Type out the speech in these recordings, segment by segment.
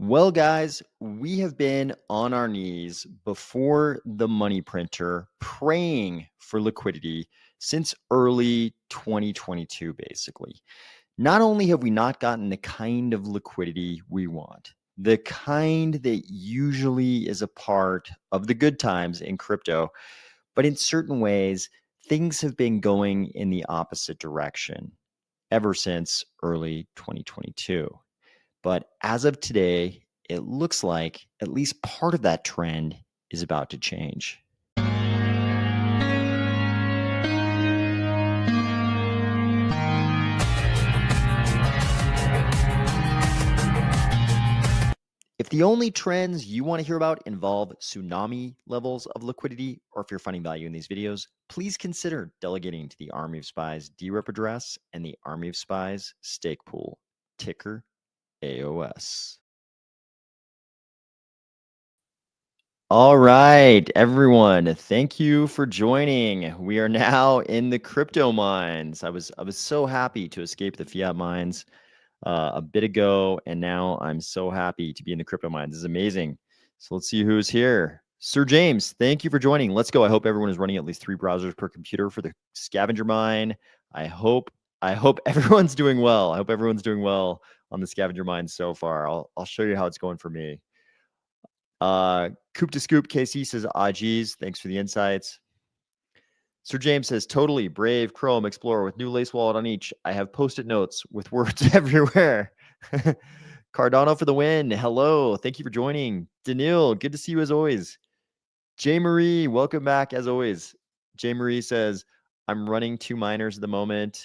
Well, guys, we have been on our knees before the money printer praying for liquidity since early 2022, basically. Not only have we not gotten the kind of liquidity we want, the kind that usually is a part of the good times in crypto, but in certain ways, things have been going in the opposite direction ever since early 2022. But as of today, it looks like at least part of that trend is about to change. If the only trends you want to hear about involve tsunami levels of liquidity, or if you're finding value in these videos, please consider delegating to the Army of Spies DRep address and the Army of Spies stake pool, ticker AOS. All right, everyone. Thank you for joining. We are now in the crypto mines. I was so happy to escape the fiat mines a bit ago, and now I'm so happy to be in the crypto mines. This is amazing. So let's see who's here. Sir James, thank you for joining. Let's go. I hope everyone is running at least 3 browsers per computer for the scavenger mine. I hope everyone's doing well. I hope everyone's doing well on the scavenger mine so far. I'll show you how it's going for me. Coop to Scoop KC says, geez, thanks for the insights. Sir James says, totally Brave, Chrome, Explorer with new lace wallet on each. I have post-it notes with words everywhere. Cardano for the win. Hello. Thank you for joining. Daniil, good to see you as always. J. Marie, welcome back as always. J. Marie says, I'm running 2 miners at the moment.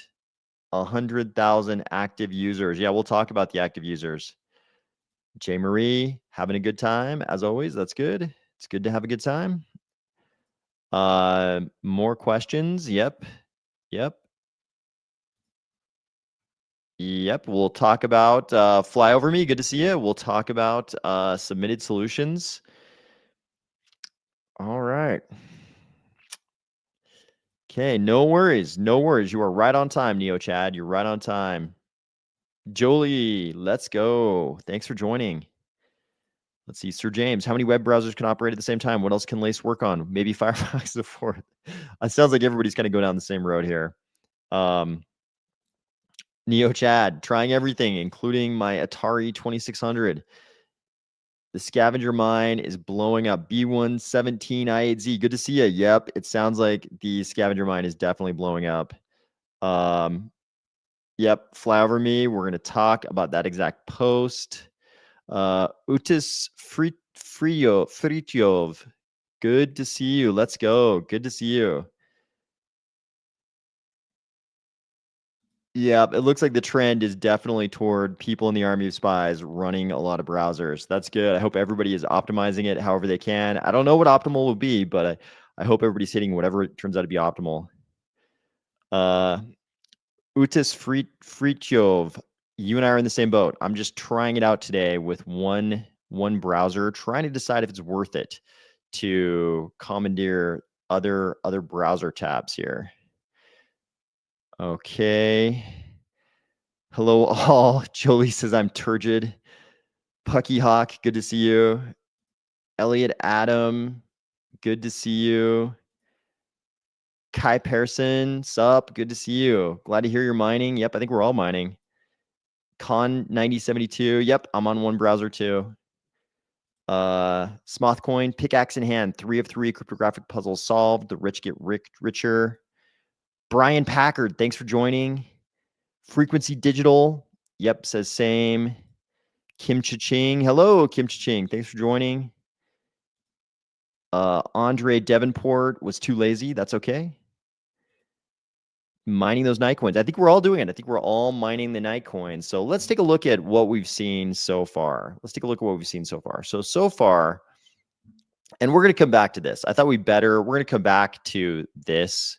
100,000 active users. Yeah, we'll talk about the active users. J. Marie, having a good time as always. That's good. It's good to have a good time. More questions. Yep. We'll talk about Fly Over Me. Good to see you. We'll talk about submitted solutions. All right. Okay, no worries. You are right on time, Neo Chad. You're right on time. Jolie, let's go. Thanks for joining. Let's see, Sir James, how many web browsers can operate at the same time? What else can Lace work on? Maybe Firefox the 4th. It sounds like everybody's kind of going down the same road here. Neo Chad, trying everything, including my Atari 2600. The scavenger mine is blowing up. B117I8Z. Good to see you. Yep, it sounds like the scavenger mine is definitely blowing up. Yep, Fly Over Me. We're going to talk about that exact post. Utis Frityov. Good to see you. Let's go. Good to see you. Yeah, it looks like the trend is definitely toward people in the Army of Spies running a lot of browsers. That's good. I hope everybody is optimizing it however they can. I don't know what optimal will be, but I hope everybody's hitting whatever it turns out to be optimal. Utis Frityov, you and I are in the same boat. I'm just trying it out today with one browser, trying to decide if it's worth it to commandeer other browser tabs here. Okay. Hello all. Jolie says I'm turgid. Pucky Hawk, good to see you. Elliot Adam, good to see you. Kai Pearson, sup, good to see you. Glad to hear you're mining. Yep, I think we're all mining. Con 9072, yep, I'm on one browser too. Smothcoin, pickaxe in hand, 3 of 3 cryptographic puzzles solved. The rich get richer. Brian Packard, thanks for joining. Frequency Digital, yep, says same. Kim Cha-ching, hello, Kim Cha-ching, thanks for joining. Andre Davenport was too lazy, that's okay. Mining those Night coins. I think we're all doing it. I think we're all mining the Night coins. So let's take a look at what we've seen so far. So far, and we're going to come back to this. We're going to come back to this,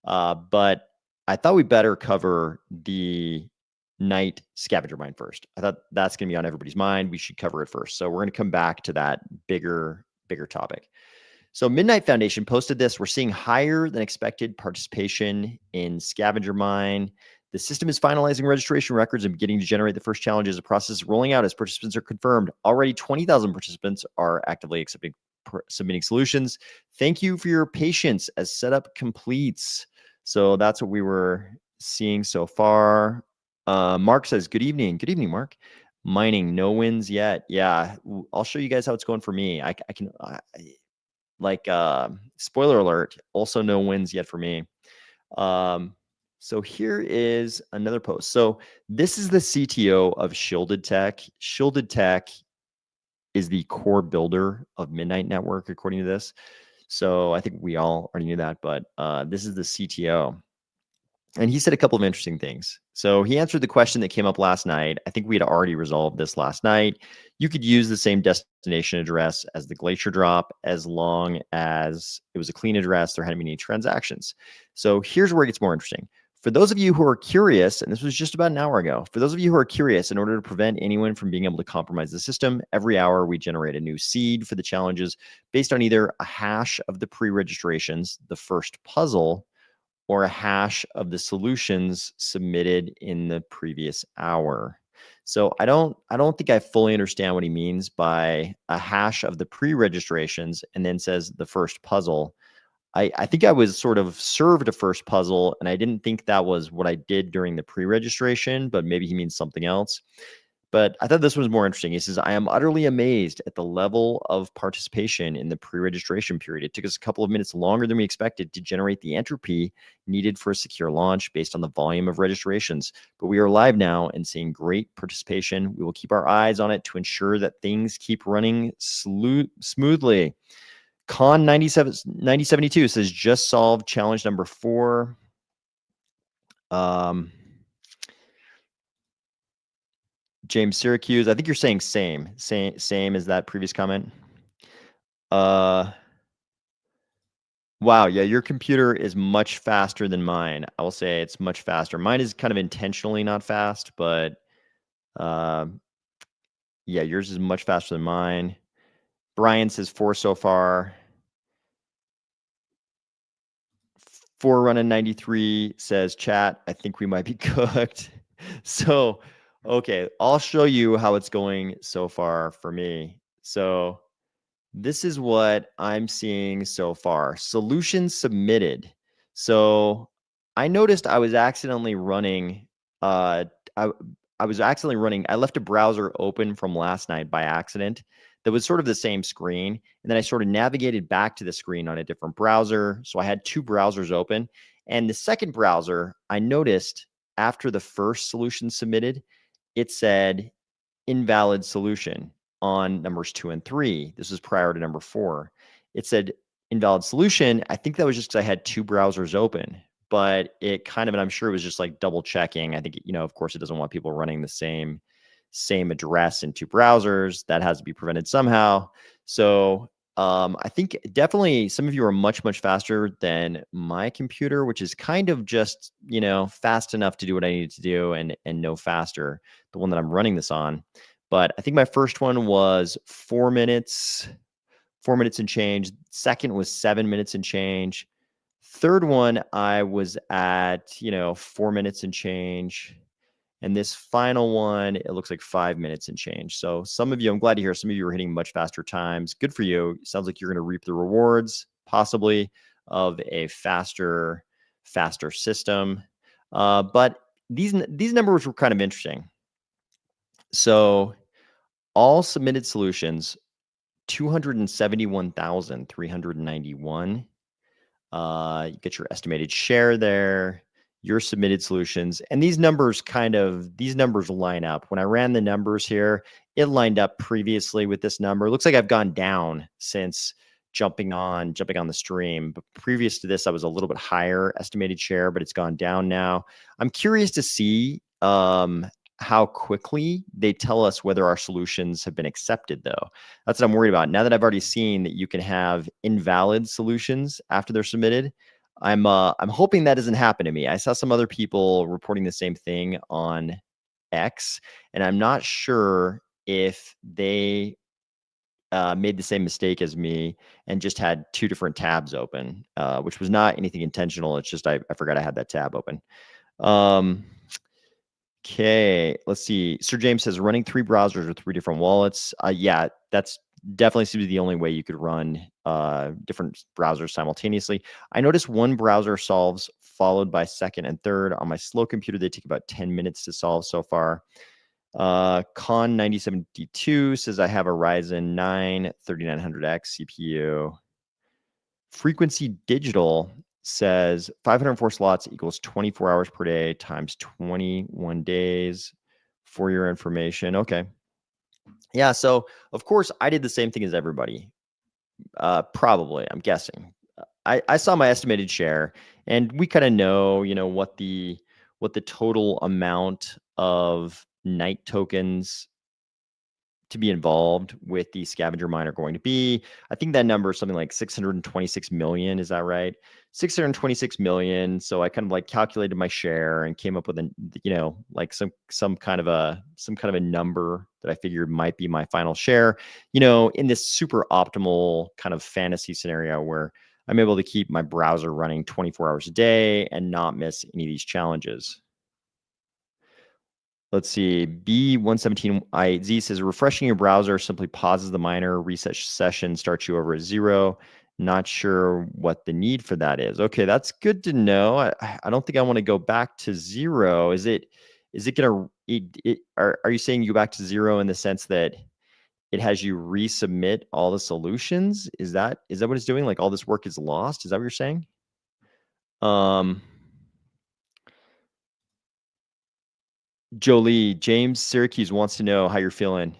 but I thought we better cover the Night scavenger mine first. I thought that's going to be on everybody's mind. We should cover it first. So we're going to come back to that bigger topic. So Midnight Foundation posted this. We're seeing higher than expected participation in scavenger mine. The system is finalizing registration records and beginning to generate the first challenges. The process is rolling out as participants are confirmed. Already 20,000 participants are actively submitting solutions. Thank you for your patience as setup completes. So that's what we were seeing so far. Mark says, good evening. Good evening, Mark. Mining, no wins yet. Yeah, I'll show you guys how it's going for me. I can, spoiler alert, also no wins yet for me. So here is another post. So this is the CTO of Shielded Tech. Shielded Tech is the core builder of Midnight Network, according to this. So I think we all already knew that, but this is the CTO. And he said a couple of interesting things. So he answered the question that came up last night. I think we had already resolved this last night. You could use the same destination address as the Glacier drop as long as it was a clean address. There hadn't been any transactions. So here's where it gets more interesting. For those of you who are curious, and this was just about an hour ago, for those of you who are curious, in order to prevent anyone from being able to compromise the system, every hour we generate a new seed for the challenges based on either a hash of the pre-registrations, the first puzzle, or a hash of the solutions submitted in the previous hour. So I don't think I fully understand what he means by a hash of the pre-registrations and then says the first puzzle. I think I was sort of served a first puzzle and I didn't think that was what I did during the pre-registration, but maybe he means something else. But I thought this was more interesting. He says, I am utterly amazed at the level of participation in the pre-registration period. It took us a couple of minutes longer than we expected to generate the entropy needed for a secure launch based on the volume of registrations. But we are live now and seeing great participation. We will keep our eyes on it to ensure that things keep running smoothly. Con 9072 says, just solved challenge number 4. James Syracuse, I think you're saying same as that previous comment. Wow, yeah, your computer is much faster than mine. I will say it's much faster. Mine is kind of intentionally not fast, but yeah, yours is much faster than mine. Brian says 4 so far. 4 running 93 says, chat, I think we might be cooked. So, okay, I'll show you how it's going so far for me. So this is what I'm seeing so far. Solutions submitted. So I noticed I was accidentally running, I left a browser open from last night by accident that was sort of the same screen. And then I sort of navigated back to the screen on a different browser. So I had 2 browsers open. And the second browser, I noticed after the first solution submitted, it said invalid solution on numbers 2 and 3. This was prior to number 4. It said invalid solution. I think that was just because I had 2 browsers open, but it kind of, and I'm sure it was just like double checking. I think, of course, it doesn't want people running the same address in 2 browsers. That has to be prevented somehow. So I think definitely some of you are much, much faster than my computer, which is kind of just, fast enough to do what I need to do and no faster, the one that I'm running this on. But I think my first one was 4 minutes and change. Second was 7 minutes and change. Third one, I was at, 4 minutes and change. And this final one, it looks like 5 minutes and change. So some of you, I'm glad to hear some of you are hitting much faster times. Good for you. Sounds like you're going to reap the rewards, possibly, of a faster system. But these numbers were kind of interesting. So all submitted solutions, 271,391. You get your estimated share there, your submitted solutions, and these numbers line up. When I ran the numbers here, it lined up previously with this number. It looks like I've gone down since jumping on the stream. But previous to this, I was a little bit higher estimated share, but it's gone down now. I'm curious to see how quickly they tell us whether our solutions have been accepted, though. That's what I'm worried about. Now that I've already seen that you can have invalid solutions after they're submitted, I'm hoping that doesn't happen to me. I saw some other people reporting the same thing on X, and I'm not sure if they made the same mistake as me and just had 2 different tabs open, which was not anything intentional. It's just I forgot I had that tab open. Um, okay, let's see. Sir James says running 3 browsers with 3 different wallets. Yeah, that's definitely seems to be the only way you could run different browsers simultaneously. I noticed one browser solves followed by second and third. On my slow computer, they take about 10 minutes to solve so far. Con 9072 says I have a Ryzen 9 3900X CPU. Frequency Digital says 504 slots equals 24 hours per day times 21 days for your information. Okay. Yeah. So, of course, I did the same thing as everybody. Probably, I'm guessing. I saw my estimated share, and we kind of know, what the total amount of night tokens to be involved with the scavenger mine are going to be. I think that number is something like 626 million. Is that right? 626 million. So I kind of like calculated my share and came up with like some kind of a number that I figured might be my final share, in this super optimal kind of fantasy scenario where I'm able to keep my browser running 24 hours a day and not miss any of these challenges. Let's see. B117IZ says refreshing your browser simply pauses the miner, reset session, starts you over at 0. Not sure what the need for that is. Okay, that's good to know. I don't think I want to go back to 0. Is it gonna are you saying you go back to 0 in the sense that it has you resubmit all the solutions? Is that what it's doing? Like all this work is lost? Is that what you're saying? Um Jolie, James Syracuse wants to know how you're feeling.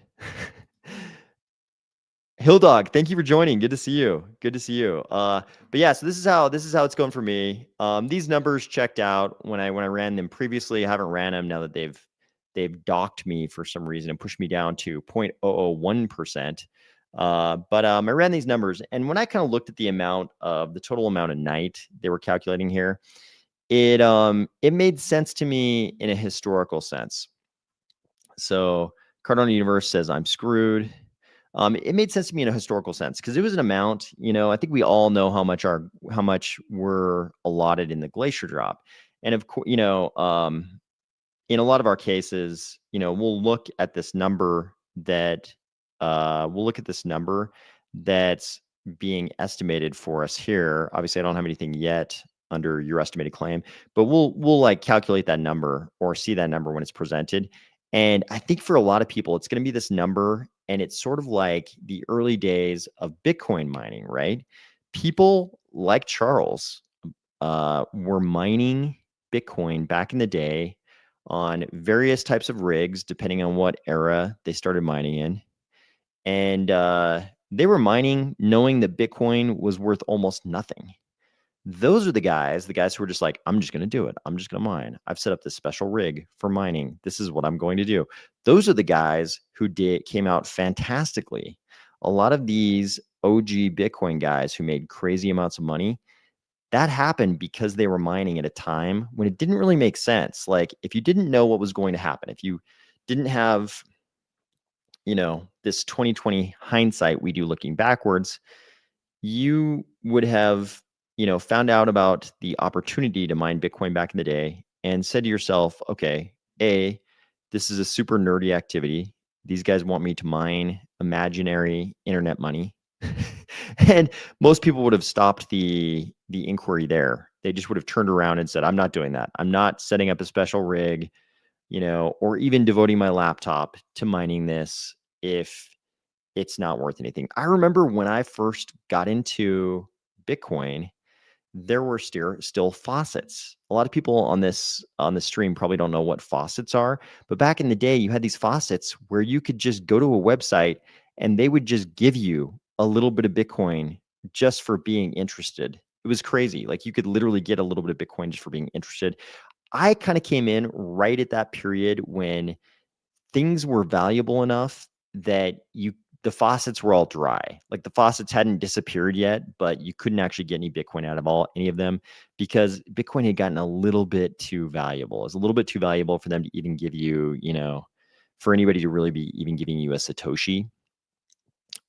Hill Dog, thank you for joining. Good to see you. Good to see you. But yeah, so this is how it's going for me. These numbers checked out when I ran them previously. I haven't ran them now that they've docked me for some reason and pushed me down to 0.001%. But I ran these numbers, and when I kind of looked at the total amount of night they were calculating here, it made sense to me in a historical sense. So Cardano Universe says I'm screwed. It made sense to me in a historical sense because it was an amount. I think we all know how much we're allotted in the glacier drop, and of course, in a lot of our cases, we'll look at this number that's being estimated for us here. Obviously, I don't have anything yet under your estimated claim, but we'll like calculate that number or see that number when it's presented. And I think for a lot of people, it's going to be this number, and it's sort of like the early days of Bitcoin mining, right? People like Charles were mining Bitcoin back in the day on various types of rigs, depending on what era they started mining in. And they were mining knowing that Bitcoin was worth almost nothing. Those are the guys who were just like, I'm just going to do it. I'm just going to mine. I've set up this special rig for mining. This is what I'm going to do. Those are the guys who came out fantastically. A lot of these OG Bitcoin guys who made crazy amounts of money, that happened because they were mining at a time when it didn't really make sense. Like if you didn't know what was going to happen, if you didn't have, this 2020 hindsight we do looking backwards, you would have, found out about the opportunity to mine Bitcoin back in the day and said to yourself, okay, this is a super nerdy activity. These guys want me to mine imaginary internet money. And most people would have stopped the inquiry there. They just would have turned around and said, I'm not doing that. I'm not setting up a special rig, or even devoting my laptop to mining this if it's not worth anything. I remember when I first got into Bitcoin, there were still faucets. A lot of people on this stream probably don't know what faucets are, but back in the day, you had these faucets where you could just go to a website and they would just give you a little bit of Bitcoin just for being interested. It was crazy. Like you could literally get a little bit of Bitcoin just for being interested. I kind of came in right at that period when things were valuable enough that the faucets were all dry. Like the faucets hadn't disappeared yet, but you couldn't actually get any Bitcoin out of any of them because Bitcoin had gotten a little bit too valuable. It was a little bit too valuable for them to even give you, for anybody to really be even giving you a Satoshi.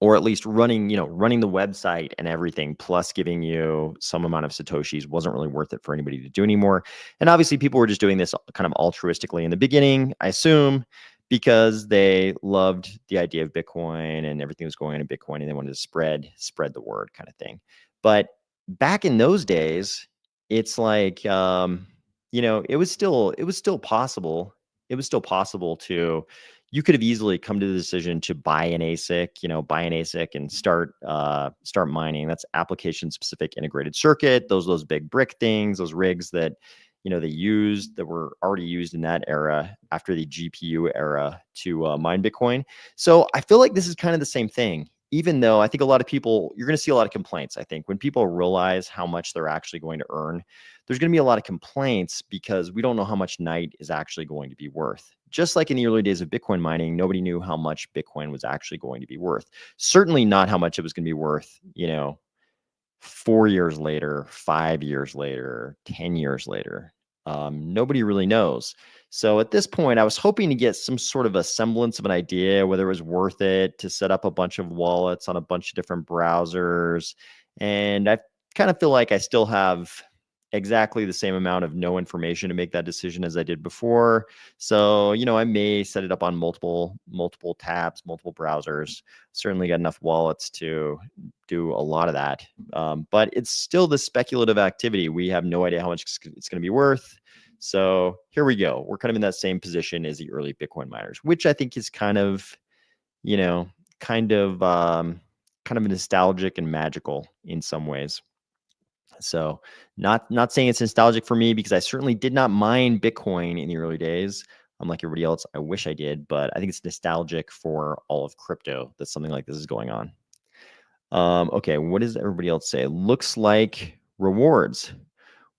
or at least running the website and everything, plus giving you some amount of Satoshis wasn't really worth it for anybody to do anymore. And obviously people were just doing this kind of altruistically in the beginning, I assume, because they loved the idea of Bitcoin and everything was going on in Bitcoin and they wanted to spread the word kind of thing. But back in those days, it's like, it was still possible. It was still possible to, you could have easily come to the decision to buy an ASIC, and start mining. That's application specific integrated circuit. Those big brick things, those rigs that that were already used in that era after the GPU era to mine Bitcoin. So I feel like this is kind of the same thing. Even though I think a lot of people, you're going to see a lot of complaints. I think when people realize how much they're actually going to earn, there's going to be a lot of complaints because we don't know how much night is actually going to be worth. Just like in the early days of Bitcoin mining, nobody knew how much Bitcoin was actually going to be worth. Certainly not how much it was going to be worth, 4 years later, 5 years later, 10 years later. Nobody really knows. So at this point, I was hoping to get some sort of a semblance of an idea whether it was worth it to set up a bunch of wallets on a bunch of different browsers. And I kind of feel like I still have exactly the same amount of no information to make that decision as I did before. So, I may set it up on multiple tabs, multiple browsers. Certainly got enough wallets to do a lot of that. But it's still the speculative activity. We have no idea how much it's going to be worth. So here we go. We're kind of in that same position as the early Bitcoin miners, which I think is kind of nostalgic and magical in some ways. So not saying it's nostalgic for me because I certainly did not mine Bitcoin in the early days. Unlike everybody else, I wish I did, but I think it's nostalgic for all of crypto that something like this is going on. Okay, what does everybody else say? Looks like rewards.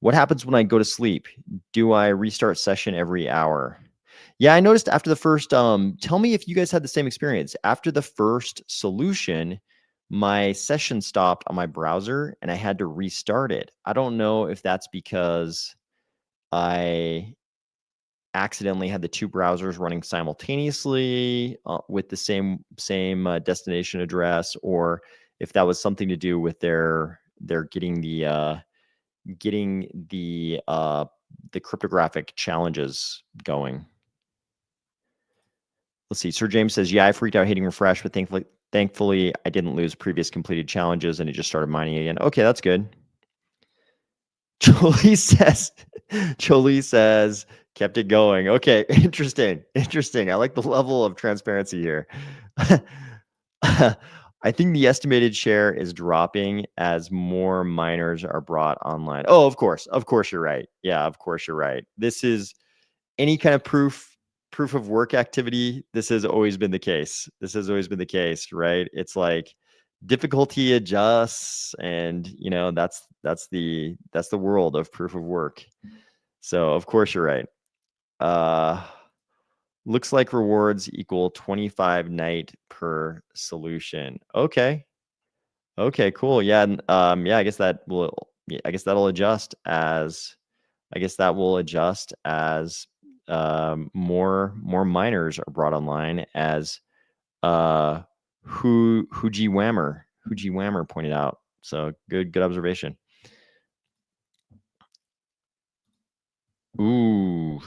What happens when I go to sleep? Do I restart session every hour? Yeah, I noticed after the first, tell me if you guys had the same experience. After the first solution, my session stopped on my browser and I had to restart it. I don't know if that's because I accidentally had the two browsers running simultaneously with the same destination address, or if that was something to do with their getting the cryptographic challenges going. Let's see. Sir James says, yeah, I freaked out hitting refresh, but thankfully I didn't lose previous completed challenges and it just started mining again. Okay, that's good. Jolie says, kept it going. Okay, interesting. I like the level of transparency here. I think the estimated share is dropping as more miners are brought online. Oh, of course you're right. Yeah, of course you're right. This is any kind of proof of work activity. This has always been the case. Right? It's like difficulty adjusts, and that's the world of proof of work. So of course you're right. Looks like rewards equal 25 night per solution. Okay, cool. Yeah, I guess that'll adjust as more miners are brought online, as Hoogie Whammer pointed out. So good observation. Ooh,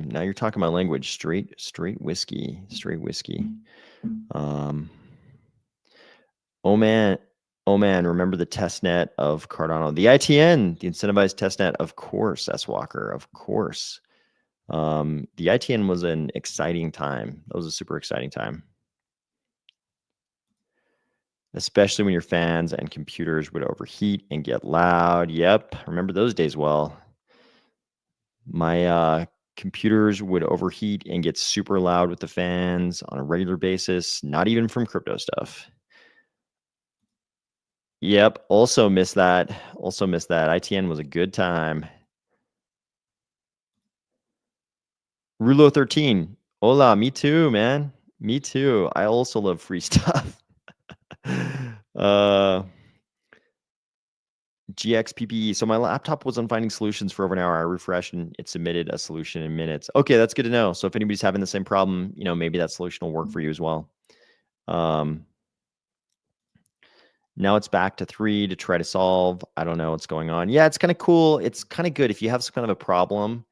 now you're talking my language. Straight whiskey. Oh man, remember the testnet of Cardano, the ITN, the incentivized testnet, of course, S Walker, of course. The ITN was an exciting time. That was a super exciting time. Especially when your fans and computers would overheat and get loud. Yep, remember those days well. My computers would overheat and get super loud with the fans on a regular basis, not even from crypto stuff. Yep, also miss that. ITN was a good time. Rulo 13. Hola, me too, man. Me too. I also love free stuff. GXPPE. So my laptop wasn't finding solutions for over an hour. I refreshed and it submitted a solution in minutes. Okay, that's good to know. So if anybody's having the same problem, maybe that solution will work for you as well. Now it's back to 3 to try to solve. I don't know what's going on. Yeah, it's kind of cool. It's kind of good if you have some kind of a problem.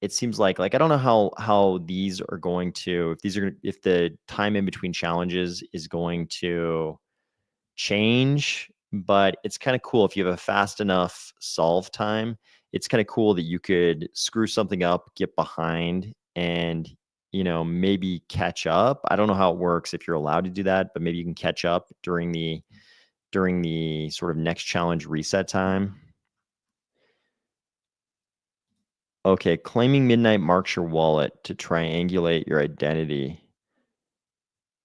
It seems like I don't know how these are going to, if the time in between challenges is going to change, but it's kind of cool if you have a fast enough solve time. It's kind of cool that you could screw something up, get behind, and maybe catch up. I don't know how it works if you're allowed to do that, but maybe you can catch up during the sort of next challenge reset time. Okay, claiming midnight marks your wallet to triangulate your identity.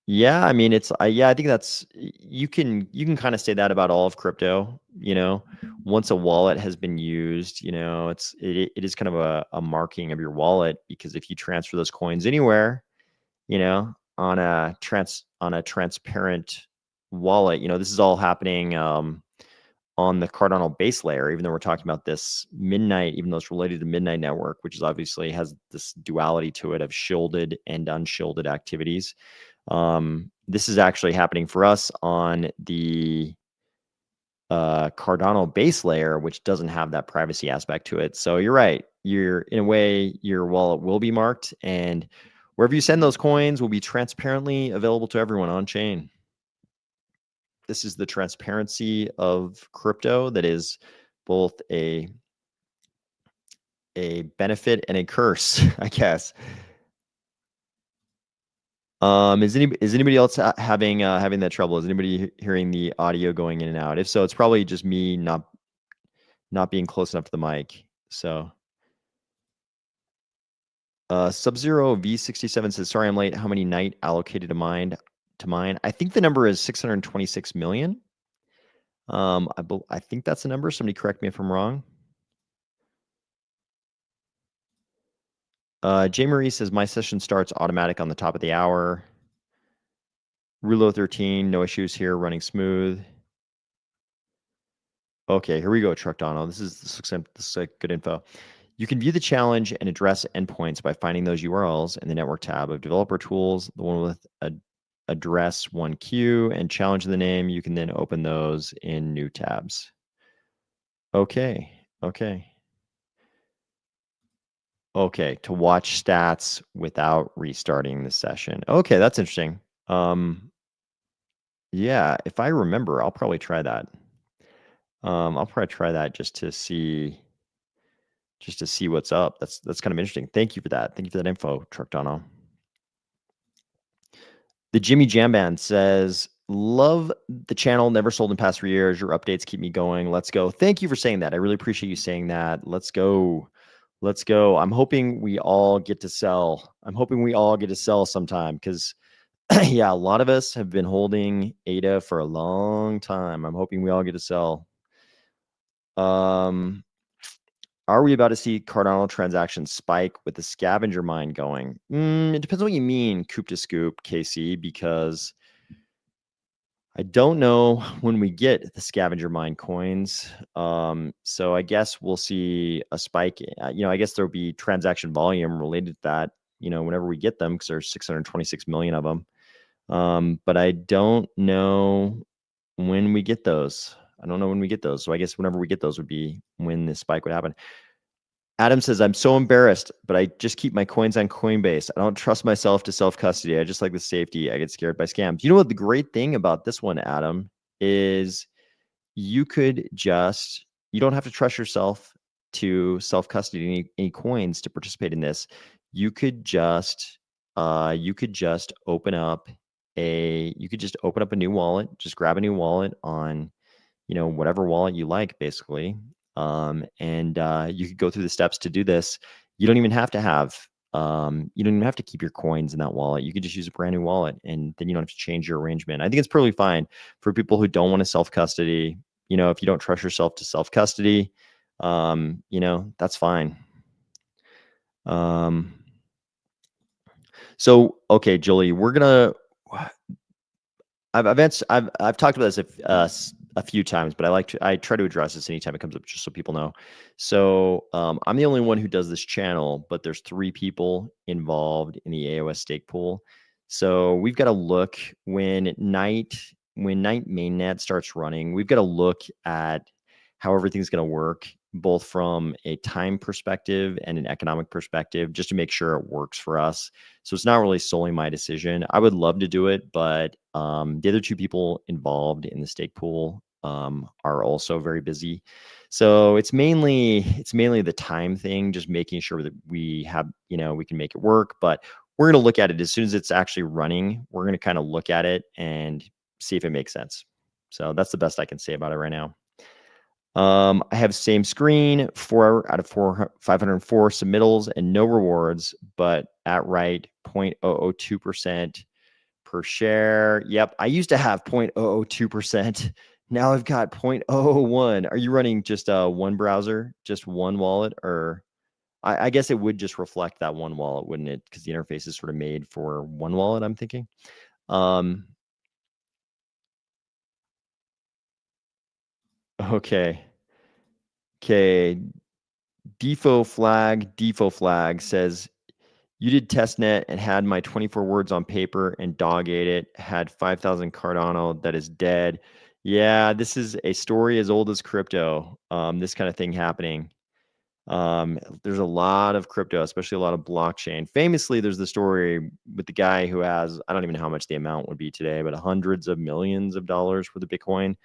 Yeah, I mean, I think you can kind of say that about all of crypto. Once a wallet has been used, it is kind of a marking of your wallet, because if you transfer those coins anywhere, on a transparent wallet, this is all happening on the Cardano base layer, even though we're talking about this midnight, even though it's related to Midnight Network, which is obviously has this duality to it of shielded and unshielded activities. This is actually happening for us on the Cardano base layer, which doesn't have that privacy aspect to it. So you're right. In a way, your wallet will be marked, and wherever you send those coins will be transparently available to everyone on chain. This is the transparency of crypto that is both a benefit and a curse, I guess. Is anybody else having that trouble? Is anybody hearing the audio going in and out? If so, it's probably just me not being close enough to the mic. So, Sub-Zero V67 says, "Sorry, I'm late. How many night allocated to mine? I think the number is 626 million. I think that's the number. Somebody correct me if I'm wrong." J. Marie says, "My session starts automatic on the top of the hour. Rulo 13, no issues here, running smooth." Okay, here we go, Truck Donald. This looks like good info. "You can view the challenge and address endpoints by finding those URLs in the network tab of developer tools, the one with address 1Q and challenge in the name. You can then open those in new tabs." Okay. To watch stats without restarting the session. Okay, that's interesting. Yeah, if I remember, I'll probably try that. I'll probably try that just to see what's up. That's kind of interesting. Thank you for that. Thank you for that info, Truck Dono. The Jimmy Jam Band says, "Love the channel. Never sold in past 3 years. Your updates keep me going. Let's go." Thank you for saying that. I really appreciate you saying that. Let's go. Let's go. I'm hoping we all get to sell. Sometime, because yeah, a lot of us have been holding ADA for a long time. I'm hoping we all get to sell. Are we about to see Cardano transactions spike with the scavenger mine going? It depends on what you mean, Coop to Scoop, KC, because I don't know when we get the scavenger mine coins. So I guess we'll see a spike. I guess there'll be transaction volume related to that, whenever we get them, because there's 626 million of them. But I don't know when we get those. So I guess whenever we get those would be when the spike would happen. Adam says, "I'm so embarrassed, but I just keep my coins on Coinbase. I don't trust myself to self-custody. I just like the safety. I get scared by scams." You know what the great thing about this one, Adam, is you don't have to trust yourself to self-custody any coins to participate in this. You could just open up a new wallet, just grab a new wallet on whatever wallet you like, basically. And you could go through the steps to do this. You don't even have to keep your coins in that wallet. You could just use a brand new wallet, and then you don't have to change your arrangement. I think it's perfectly fine for people who don't want to self-custody. If you don't trust yourself to self-custody, that's fine. So, okay, Julie, I've talked about this a few times, but I try to address this anytime it comes up, just so people know. So I'm the only one who does this channel, but there's 3 people involved in the AOS stake pool. So we've got to look when night night mainnet starts running, we've got to look at how everything's going to work, both from a time perspective and an economic perspective, just to make sure it works for us. So it's not really solely my decision. I would love to do it, but the other two people involved in the stake pool are also very busy. So it's mainly the time thing, just making sure that we have, we can make it work. But we're going to look at it as soon as it's actually running. We're going to kind of look at it and see if it makes sense. So that's the best I can say about it right now. I have same screen, 4 out of 504 submittals and no rewards, but at right 0.002% per share. Yep, I used to have 0.002%. Now I've got 0.001. Are you running just one browser, just one wallet, or I guess it would just reflect that one wallet, wouldn't it? Because the interface is sort of made for one wallet, I'm thinking. Okay. Defo flag says, you did testnet and had my 24 words on paper and dog ate it, had 5,000 Cardano that is dead. Yeah, this is a story as old as crypto. This kind of thing happening. There's a lot of crypto, especially a lot of blockchain. Famously, there's the story with the guy who has, I don't even know how much the amount would be today, but hundreds of millions of dollars worth of Bitcoin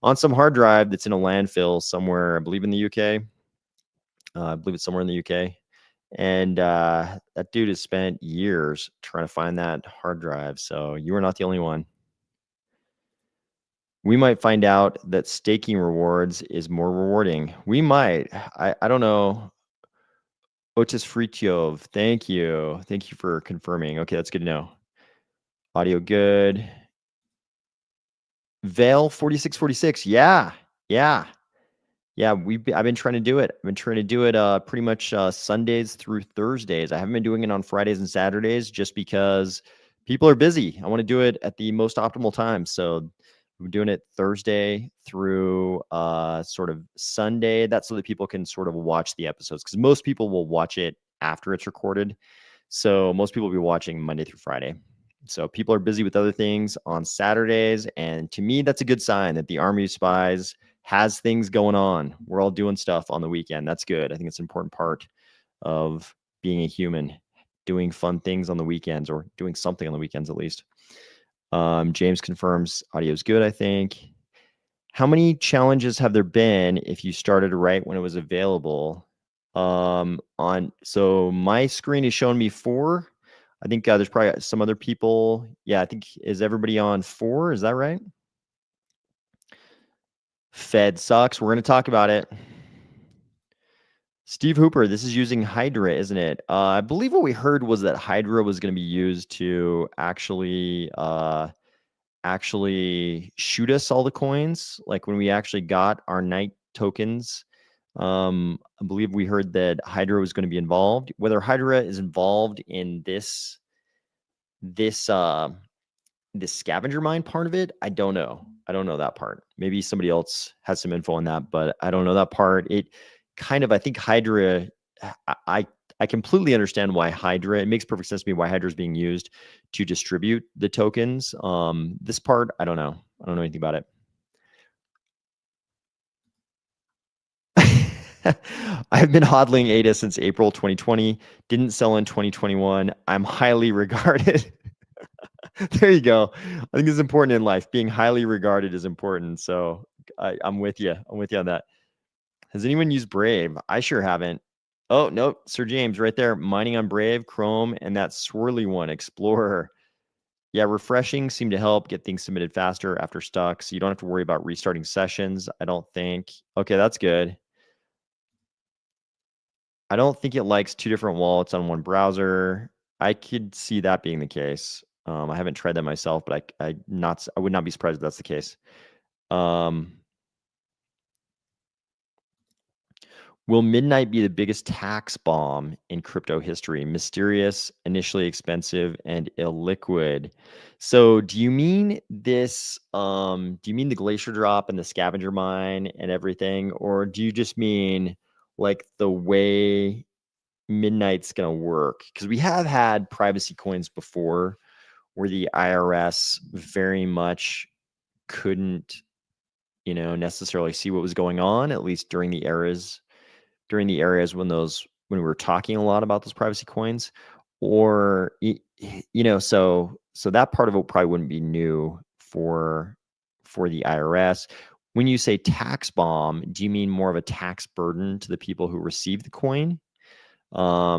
on some hard drive that's in a landfill somewhere, I believe in the UK. I believe it's somewhere in the UK. And that dude has spent years trying to find that hard drive. So you are not the only one. We might find out that staking rewards is more rewarding. We might. I don't know. Otis Frityov, thank you. Thank you for confirming. Okay, that's good to know. Audio good. Veil 4646. Yeah. I've been trying to do it. I've been trying to do it pretty much Sundays through Thursdays. I haven't been doing it on Fridays and Saturdays just because people are busy. I want to do it at the most optimal time. So we're doing it Thursday through sort of Sunday. That's so that people can sort of watch the episodes, because most people will watch it after it's recorded. So most people will be watching Monday through Friday. So people are busy with other things on Saturdays. And to me, that's a good sign that the Army of Spies has things going on. We're all doing stuff on the weekend. That's good. I think it's an important part of being a human, doing fun things on the weekends, or doing something on the weekends at least. James confirms audio is good, I think. How many challenges have there been if you started right when it was available? So my screen is showing me 4. I think there's probably some other people. Yeah, I think, is everybody on 4? Is that right? Fed sucks. We're going to talk about it. Steve Hooper, this is using Hydra, isn't it? I believe what we heard was that Hydra was going to be used to actually shoot us all the coins, like when we actually got our night tokens. I believe we heard that Hydra was going to be involved. Whether Hydra is involved in this scavenger mine part of it, I don't know. I don't know that part. Maybe somebody else has some info on that, but I don't know that part. It kind of, I think Hydra, I completely understand why Hydra, it makes perfect sense to me why Hydra is being used to distribute the tokens. This part, I don't know. I don't know anything about it. I've been hodling ADA since April 2020. Didn't sell in 2021. I'm highly regarded. There you go. I think it's important in life. Being highly regarded is important. So I'm with you. I'm with you on that. Has anyone used Brave? I sure haven't. Oh, no, Sir James right there. Mining on Brave, Chrome, and that swirly one, Explorer. Yeah, refreshing seemed to help get things submitted faster after stuck. So you don't have to worry about restarting sessions, I don't think. Okay, that's good. I don't think it likes 2 different wallets on one browser. I could see that being the case. I haven't tried that myself, but I would not be surprised if that's the case. Will midnight be the biggest tax bomb in crypto history? Mysterious, initially expensive, and illiquid. So do you mean this, do you mean the glacier drop and the scavenger mine and everything? Or do you just mean like the way midnight's going to work? Because we have had privacy coins before where the IRS very much couldn't, necessarily see what was going on, at least during the areas when we were talking a lot about those privacy coins, or so that part of it probably wouldn't be new for the IRS. When you say tax bomb, do you mean more of a tax burden to the people who receive the coin? I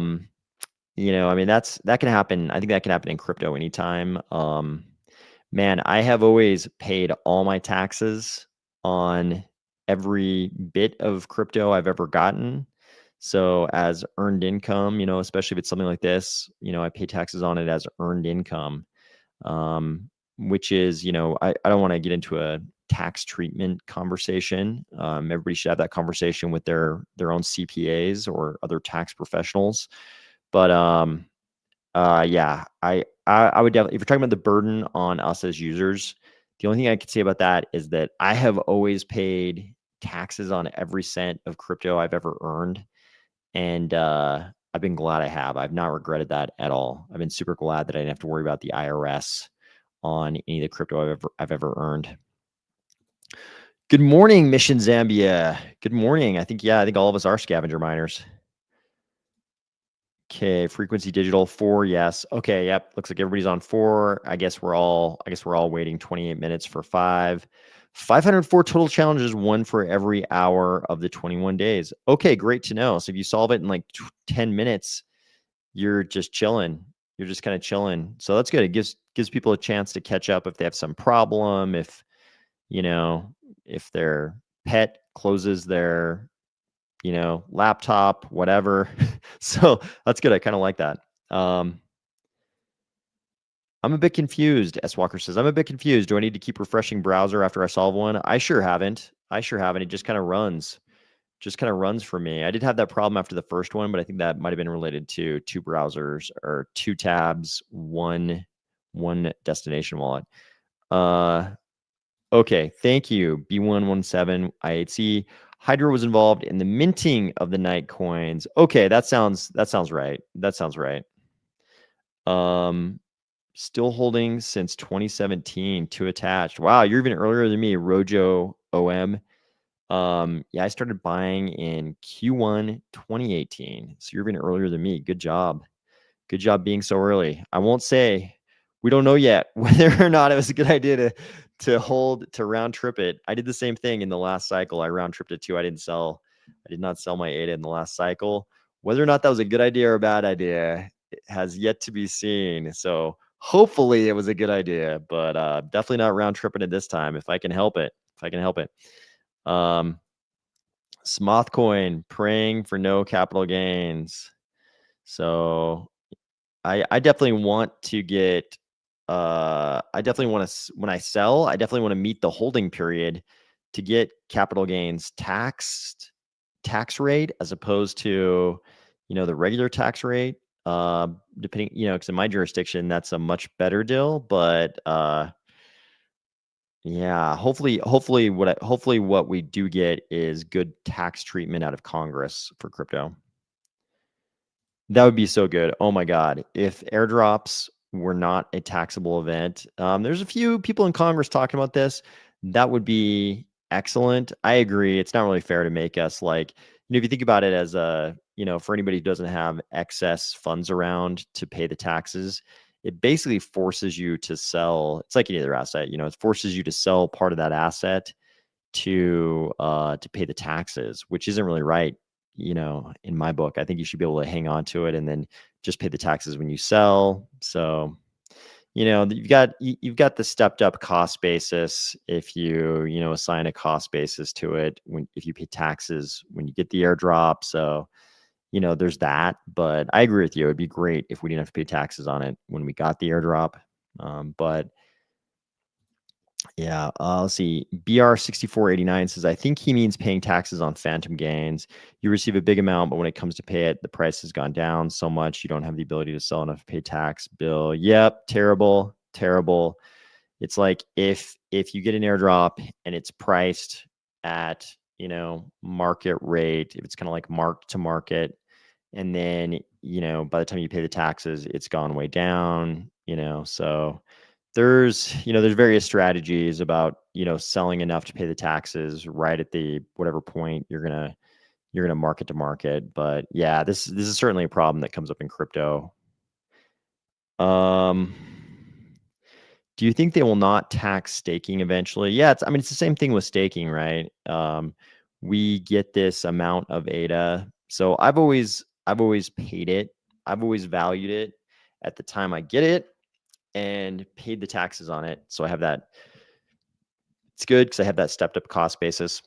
mean, that can happen. I think that can happen in crypto anytime. Man, I have always paid all my taxes on every bit of crypto I've ever gotten. So as earned income, especially if it's something like this, I pay taxes on it as earned income, which is, I don't want to get into a tax treatment conversation. Everybody should have that conversation with their own CPAs or other tax professionals. But yeah, I would definitely, if you're talking about the burden on us as users, the only thing I could say about that is that I have always paid taxes on every cent of crypto I've ever earned. And I've been glad I have. I've not regretted that at all. I've been super glad that I didn't have to worry about the IRS on any of the crypto I've ever earned. Good morning, Mission Zambia. Good morning. I think all of us are scavenger miners. Okay, frequency digital 4, yes. Okay, yep. Looks like everybody's on 4. I guess we're all waiting 28 minutes for 5. 504 total challenges, 1 for every hour of the 21 days. Okay, great to know. So if you solve it in like 10 minutes, you're just chilling. You're just kind of chilling. So that's good. It gives people a chance to catch up if they have some problem, if their pet closes their laptop, whatever. So that's good. I kind of like that. I'm a bit confused. S. Walker says, I'm a bit confused. Do I need to keep refreshing browser after I solve one? I sure haven't. It just kind of runs. For me. I did have that problem after the first one, but I think that might have been related to 2 browsers or 2 tabs, one destination wallet. Okay, thank you. B117 I8C. Hydra was involved in the minting of the Night coins. Okay, that sounds right. Still holding since 2017, 2 attached. Wow, you're even earlier than me, Rojo OM. Yeah, I started buying in Q1 2018. So you're even earlier than me. Good job. Good job being so early. I won't say, we don't know yet whether or not it was a good idea to round trip it. I did the same thing in the last cycle. I round tripped it too. I did not sell my ADA in the last cycle. Whether or not that was a good idea or a bad idea, it has yet to be seen. So hopefully it was a good idea, but definitely not round tripping it this time if I can help it. Smoth coin praying for no capital gains. So I definitely want to get I definitely want to, when I sell, I definitely want to meet the holding period to get capital gains tax rate as opposed to the regular tax rate, depending, because in my jurisdiction that's a much better deal, but yeah, hopefully what we do get is good tax treatment out of Congress for crypto. That would be so good. Oh my God. If airdrops were not a taxable event, there's a few people in Congress talking about this. That would be excellent. I agree. It's not really fair to make us like, if you think about it as for anybody who doesn't have excess funds around to pay the taxes, it basically forces you to sell. It's like any other asset, it forces you to sell part of that asset to pay the taxes, which isn't really right. In my book, I think you should be able to hang on to it and then just pay the taxes when you sell. So, you've got the stepped up cost basis if you assign a cost basis to it if you pay taxes when you get the airdrop. So, there's that. But I agree with you. It'd be great if we didn't have to pay taxes on it when we got the airdrop. But yeah, let's see. BR6489 says, I think he means paying taxes on phantom gains. You receive a big amount, but when it comes to pay it, the price has gone down so much you don't have the ability to sell enough to pay tax bill. Yep, terrible. It's like if you get an airdrop and it's priced at, market rate, if it's kind of like mark to market, and then, by the time you pay the taxes, it's gone way down, so there's various strategies about selling enough to pay the taxes right at the whatever point you're gonna market to market. But yeah, this is certainly a problem that comes up in crypto. Do you think they will not tax staking eventually? Yeah, it's the same thing with staking, right? We get this amount of ADA. So I've always paid it. I've always valued it at the time I get it and paid the taxes on it. So I have that. It's good because I have that stepped up cost basis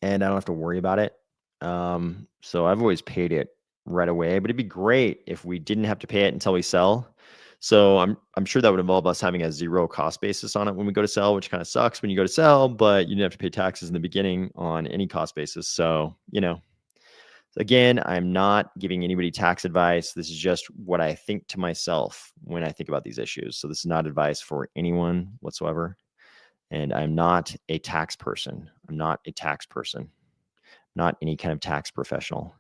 and I don't have to worry about it. So I've always paid it right away, but it'd be great if we didn't have to pay it until we sell. So I'm sure that would involve us having a zero cost basis on it when we go to sell, which kind of sucks when you go to sell, but you didn't have to pay taxes in the beginning on any cost basis. So, again, I'm not giving anybody tax advice. This is just what I think to myself when I think about these issues. So this is not advice for anyone whatsoever. And I'm not a tax person. I'm not a tax person, not any kind of tax professional.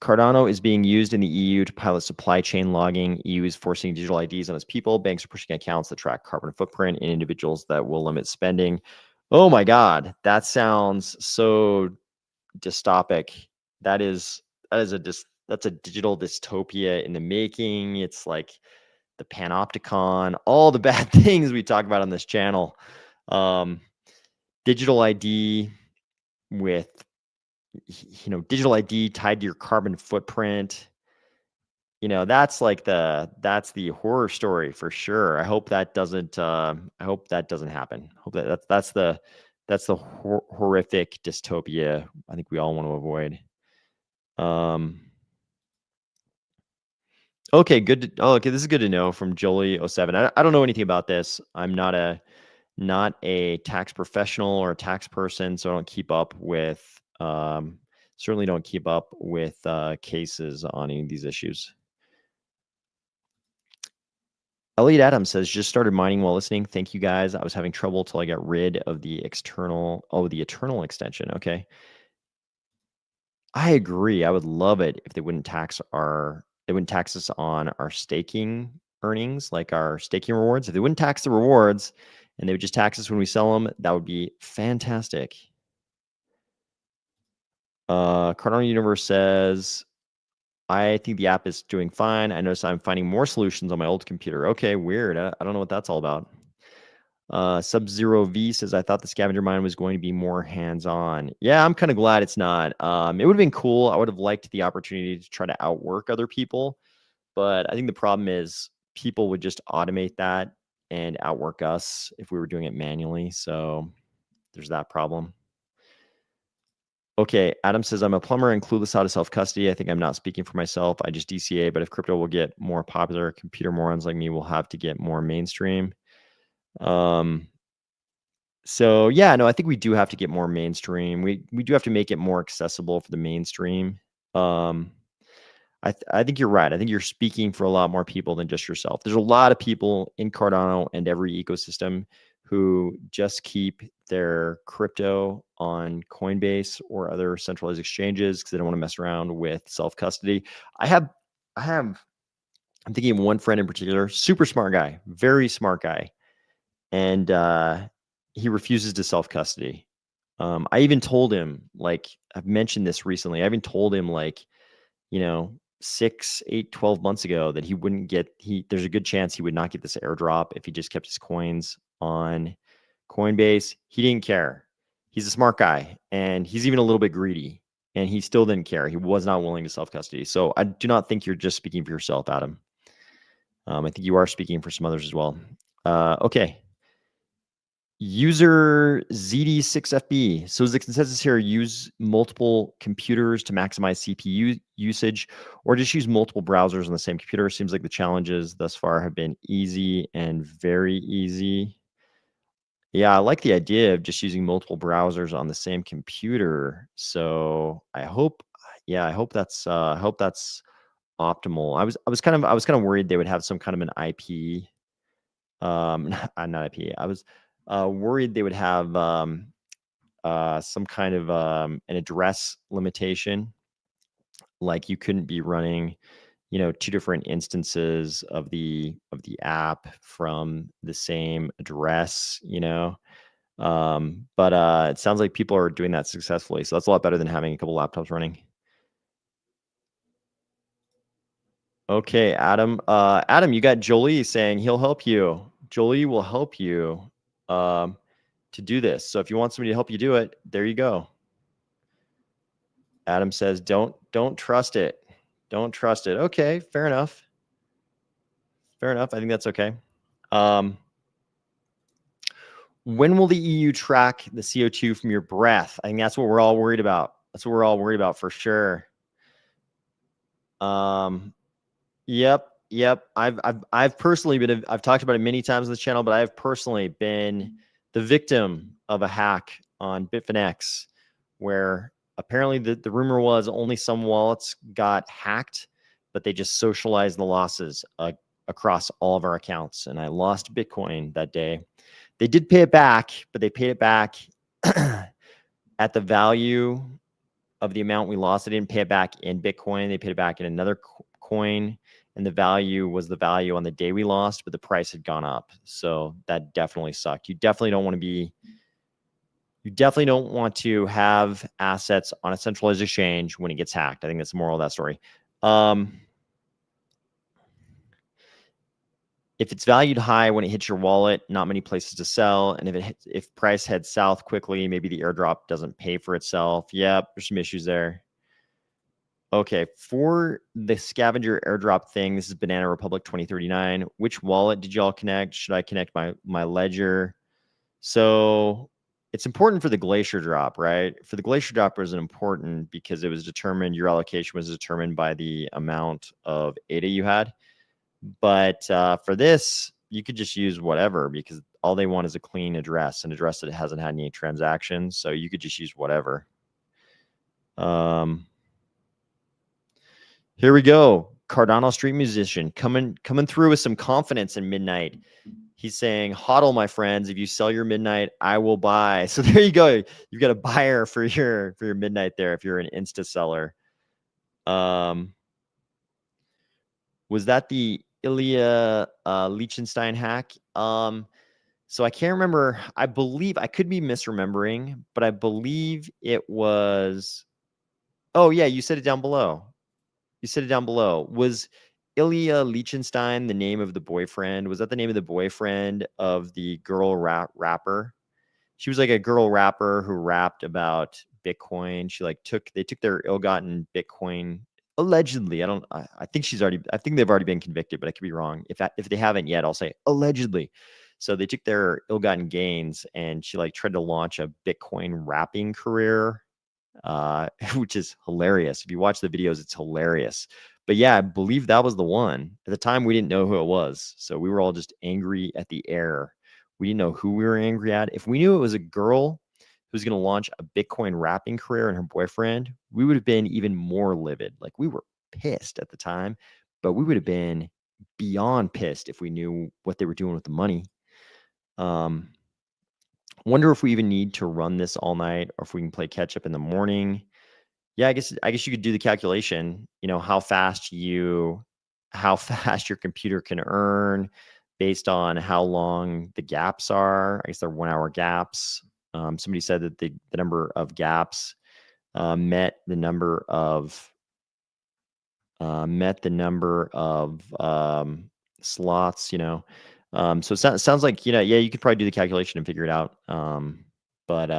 Cardano is being used in the EU to pilot supply chain logging. EU is forcing digital IDs on its people. Banks are pushing accounts that track carbon footprint in individuals that will limit spending. Oh my God, that sounds so dystopic. That's a digital dystopia in the making. It's like the panopticon, all the bad things we talk about on this channel. Digital ID with digital ID tied to your carbon footprint. That's the horror story for sure. I hope that doesn't happen. Hope that's the horrific dystopia I think we all want to avoid. Okay, good. Okay, this is good to know from Jolie07. I don't know anything about this. I'm not a tax professional or a tax person, so I don't keep up with certainly don't keep up with cases on any of these issues. Elliot Adams says, just started mining while listening. Thank you guys. I was having trouble till I got rid of the eternal extension. Okay. I agree. I would love it if they wouldn't tax us on our staking earnings, like our staking rewards. If they wouldn't tax the rewards and they would just tax us when we sell them, that would be fantastic. Cardano Universe says, I think the app is doing fine. I notice I'm finding more solutions on my old computer. Okay, weird. I don't know what that's all about. Sub-Zero V says, I thought the scavenger mine was going to be more hands-on. Yeah, I'm kind of glad it's not. It would have been cool. I would have liked the opportunity to try to outwork other people. But I think the problem is people would just automate that and outwork us if we were doing it manually. So there's that problem. Okay, Adam says, I'm a plumber and clueless how to self-custody. I think I'm not speaking for myself. I just DCA, but if crypto will get more popular, computer morons like me will have to get more mainstream. So yeah, no, I think we do have to get more mainstream. We do have to make it more accessible for the mainstream. I think you're right. I think you're speaking for a lot more people than just yourself. There's a lot of people in Cardano and every ecosystem who just keep their crypto on Coinbase or other centralized exchanges because they don't want to mess around with self-custody. I'm thinking of one friend in particular, super smart guy, very smart guy. And he refuses to self-custody. I even told him, like, I've mentioned this recently. I even told him, like, 6, 8, 12 months ago that he wouldn't get, there's a good chance he would not get this airdrop if he just kept his coins on Coinbase. He didn't care. He's a smart guy and he's even a little bit greedy and he still didn't care. He was not willing to self-custody. So I do not think you're just speaking for yourself, Adam. I think you are speaking for some others as well. Okay. User ZD6FB. So is the consensus here use multiple computers to maximize CPU usage or just use multiple browsers on the same computer? Seems like the challenges thus far have been easy and very easy. Yeah, I like the idea of just using multiple browsers on the same computer. So I hope that's optimal. I was kind of worried they would have some kind of an IP not IP. I was worried they would have some kind of an address limitation, like you couldn't be running you know, two different instances of the app from the same address, you know. But it sounds like people are doing that successfully. So that's a lot better than having a couple laptops running. Okay, Adam. Adam, you got Jolie saying he'll help you. Jolie will help you to do this. So if you want somebody to help you do it, there you go. Adam says, don't trust it. Don't trust it. Okay, fair enough. Fair enough. I think that's okay. When will the EU track the CO2 from your breath? I think that's what we're all worried about. That's what we're all worried about for sure. Yep. I've personally been, I've talked about it many times on the channel, but I've personally been the victim of a hack on Bitfinex, where apparently the rumor was only some wallets got hacked, but they just socialized the losses across all of our accounts. And I lost Bitcoin that day. They did pay it back, but they paid it back at the value of the amount we lost. They didn't pay it back in Bitcoin. They paid it back in another coin. And the value was the value on the day we lost, but the price had gone up. So that definitely sucked. You definitely don't want to have assets on a centralized exchange when it gets hacked. I think that's the moral of that story. If it's valued high when it hits your wallet, not many places to sell. And if price heads south quickly, maybe the airdrop doesn't pay for itself. Yep, there's some issues there. Okay, for the scavenger airdrop thing, this is Banana Republic 2039. Which wallet did y'all connect? Should I connect my ledger? So it's important for the Glacier drop, right? For the Glacier drop, it was important because it was determined, your allocation was determined by the amount of ADA you had. But for this, you could just use whatever, because all they want is a clean address, an address that hasn't had any transactions. So you could just use whatever. Here we go. Cardano Street Musician coming through with some confidence in midnight. He's saying, "Hodl, my friends. If you sell your midnight, I will buy." So there you go. You've got a buyer for your midnight there. If you're an Insta seller, was that the Ilya Liechtenstein hack? So I can't remember. I believe, I could be misremembering, but I believe it was. Oh yeah, you said it down below. Was Ilya Liechtenstein the name of the boyfriend? Was that the name of the boyfriend of the girl rapper? She was like a girl rapper who rapped about Bitcoin. They took their ill-gotten Bitcoin, allegedly. I think they've already been convicted, but I could be wrong. If they haven't yet, I'll say allegedly. So they took their ill-gotten gains, and she tried to launch a Bitcoin rapping career, which is hilarious. If you watch the videos, it's hilarious. But yeah, I believe that was the one. At the time, we didn't know who it was. So we were all just angry at the air. We didn't know who we were angry at. If we knew it was a girl who's going to launch a Bitcoin rapping career and her boyfriend, we would have been even more livid. Like, we were pissed at the time, but we would have been beyond pissed if we knew what they were doing with the money. Wonder if we even need to run this all night, or if we can play catch up in the morning. Yeah, I guess you could do the calculation, you know, how fast your computer can earn based on how long the gaps are. I guess they're 1 hour gaps. Somebody said that the number of gaps met the number of slots, you know. So it sounds like, you know, yeah, you could probably do the calculation and figure it out. But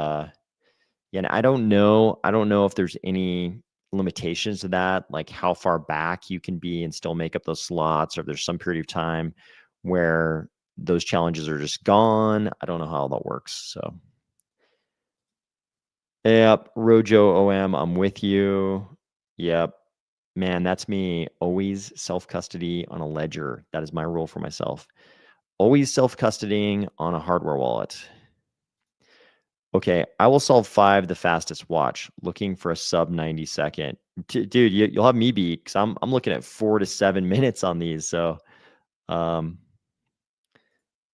yeah, and I don't know if there's any limitations to that, like how far back you can be and still make up those slots, or if there's some period of time where those challenges are just gone. I don't know how that works. So, yep, Rojo OM, I'm with you. Yep, man, that's me. Always self-custody on a ledger. That is my rule for myself. Always self-custodying on a hardware wallet. Okay, I will solve 5 the fastest watch, looking for a sub 90 second. Dude, you'll have me beat, because I'm looking at 4 to 7 minutes on these. So, oh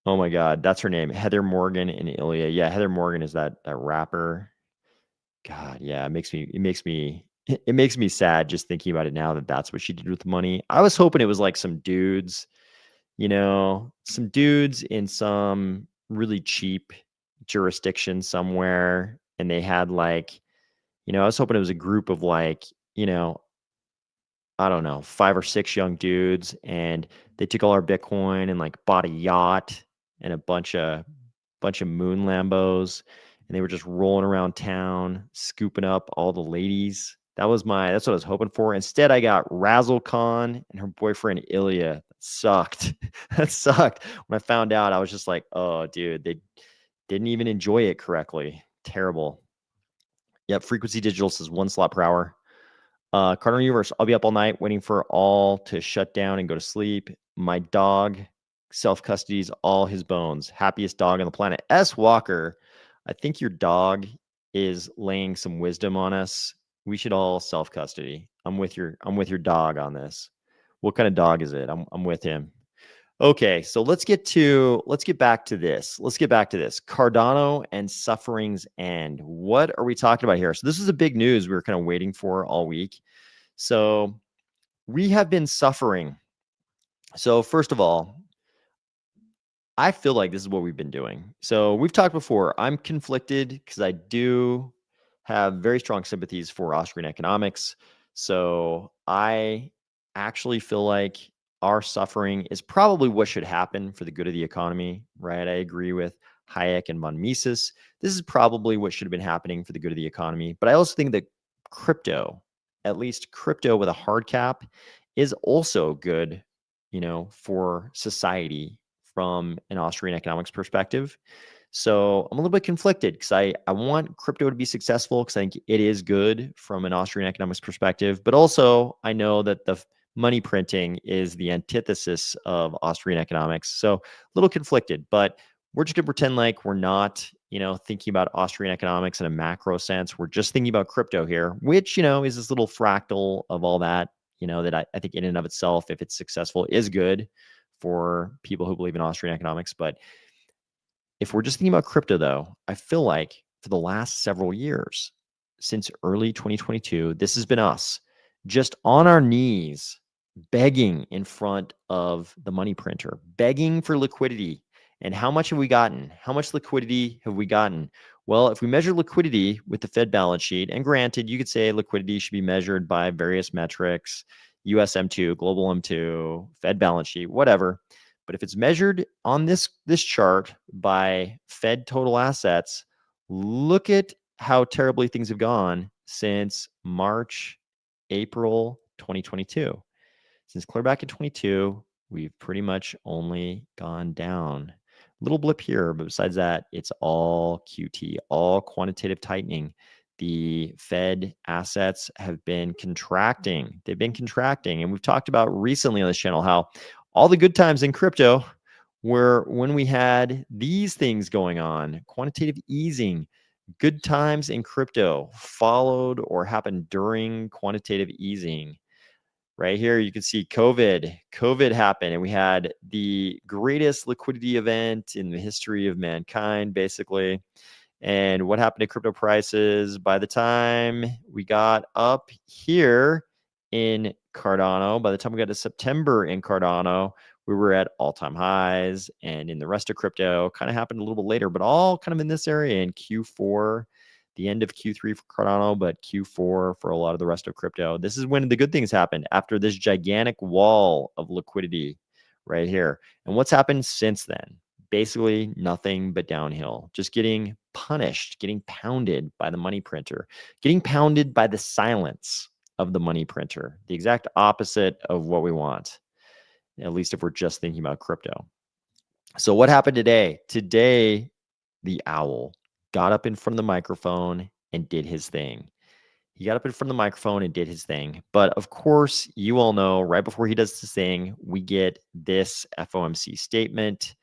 my God, that's her name, Heather Morgan and Ilya. Yeah, Heather Morgan is that rapper. God, yeah, it makes me It makes me sad just thinking about it now that that's what she did with the money. I was hoping it was like some dudes, some dudes in some really cheap jurisdiction somewhere, and they had like, I was hoping it was a group of like, you know, I don't know, 5 or 6 young dudes, and they took all our Bitcoin and, like, bought a yacht and a bunch of moon Lambos, and they were just rolling around town, scooping up all the ladies. That's what I was hoping for. Instead, I got Razzle Khan and her boyfriend Ilya. That sucked. That sucked. When I found out, I was just like, "Oh, dude, they didn't even enjoy it correctly. Terrible." Yep, Frequency Digital says 1 slot per hour. Cardinal Universe, I'll be up all night waiting for all to shut down and go to sleep. My dog self custodies all his bones. Happiest dog on the planet. S. Walker, I think your dog is laying some wisdom on us. We should all self custody. I'm with your dog on this. What kind of dog is it? I'm with him. Okay, so let's get back to this. Let's get back to this. Cardano and Suffering's End. What are we talking about here? So this is a big news we were kind of waiting for all week. So we have been suffering. So first of all, I feel like this is what we've been doing. So we've talked before. I'm conflicted because I do have very strong sympathies for Austrian economics. So I actually feel like our suffering is probably what should happen for the good of the economy, right? I agree with Hayek and von Mises. This is probably what should have been happening for the good of the economy. But I also think that crypto, at least crypto with a hard cap, is also good, for society from an Austrian economics perspective. So I'm a little bit conflicted because I want crypto to be successful because I think it is good from an Austrian economics perspective. But also, I know that the money printing is the antithesis of Austrian economics. So a little conflicted, but we're just going to pretend like we're not, thinking about Austrian economics in a macro sense. We're just thinking about crypto here, which, is this little fractal of all that, that I think in and of itself, if it's successful, is good for people who believe in Austrian economics. But if we're just thinking about crypto, though, I feel like for the last several years, since early 2022, this has been us just on our knees, begging in front of the money printer, begging for liquidity. And how much have we gotten? How much liquidity have we gotten? Well, if we measure liquidity with the Fed balance sheet, and granted, you could say liquidity should be measured by various metrics, USM2, global M2, Fed balance sheet, whatever. But if it's measured on this chart by Fed total assets, look at how terribly things have gone since March, April 2022. Since clear back in 22, we've pretty much only gone down. Little blip here, but besides that, it's all QT, all quantitative tightening. The Fed assets have been contracting. They've been contracting. And we've talked about recently on this channel how all the good times in crypto were when we had these things going on, quantitative easing. Good times in crypto followed or happened during quantitative easing. Right here, you can see COVID happened, and we had the greatest liquidity event in the history of mankind, basically. And what happened to crypto prices by the time we got up here in Cardano? By the time we got to September in Cardano, we were at all-time highs. And in the rest of crypto, kind of happened a little bit later, but all kind of in this area in Q4, the end of Q3 for Cardano, but Q4 for a lot of the rest of crypto. This is when the good things happened after this gigantic wall of liquidity right here. And what's happened since then? Basically nothing but downhill, just getting punished, getting pounded by the money printer, getting pounded by the silence of the money printer, the exact opposite of what we want, at least if we're just thinking about crypto. So what happened today? Today, the owl got up in front of the microphone and did his thing. He got up in front of the microphone and did his thing. But of course, you all know right before he does his thing, we get this FOMC statement.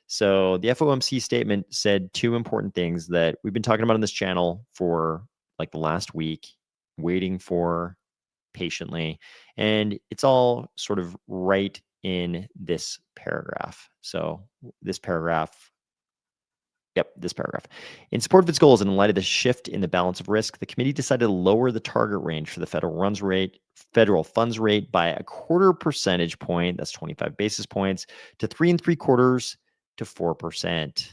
So the FOMC statement said 2 important things that we've been talking about on this channel for like the last week, waiting for patiently. And it's all sort of right in this paragraph. So this paragraph Yep, this paragraph. In support of its goals and in light of the shift in the balance of risk, the committee decided to lower the target range for the federal funds rate by a quarter percentage point, that's 25 basis points, to 3.75% to 4%.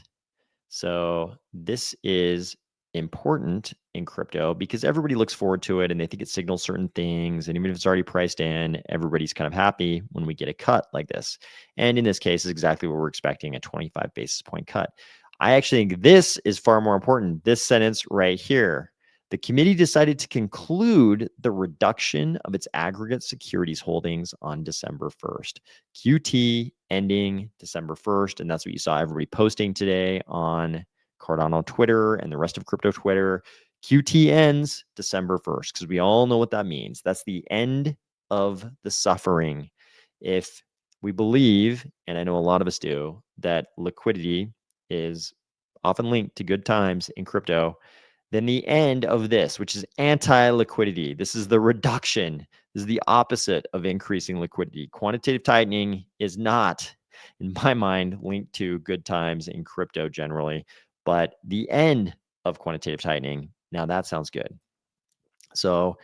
So this is important in crypto because everybody looks forward to it and they think it signals certain things. And even if it's already priced in, everybody's kind of happy when we get a cut like this. And in this case, is exactly what we're expecting, a 25 basis point cut. I actually think this is far more important. This sentence right here. The committee decided to conclude the reduction of its aggregate securities holdings on December 1st. QT ending December 1st. And that's what you saw everybody posting today on Cardano Twitter and the rest of crypto Twitter. QT ends December 1st because we all know what that means. That's the end of the suffering. If we believe, and I know a lot of us do, that liquidity is often linked to good times in crypto, then the end of this, which is anti-liquidity, this is the reduction. This is the opposite of increasing liquidity. Quantitative tightening is not, in my mind, linked to good times in crypto generally, but the end of quantitative tightening, now that sounds good. So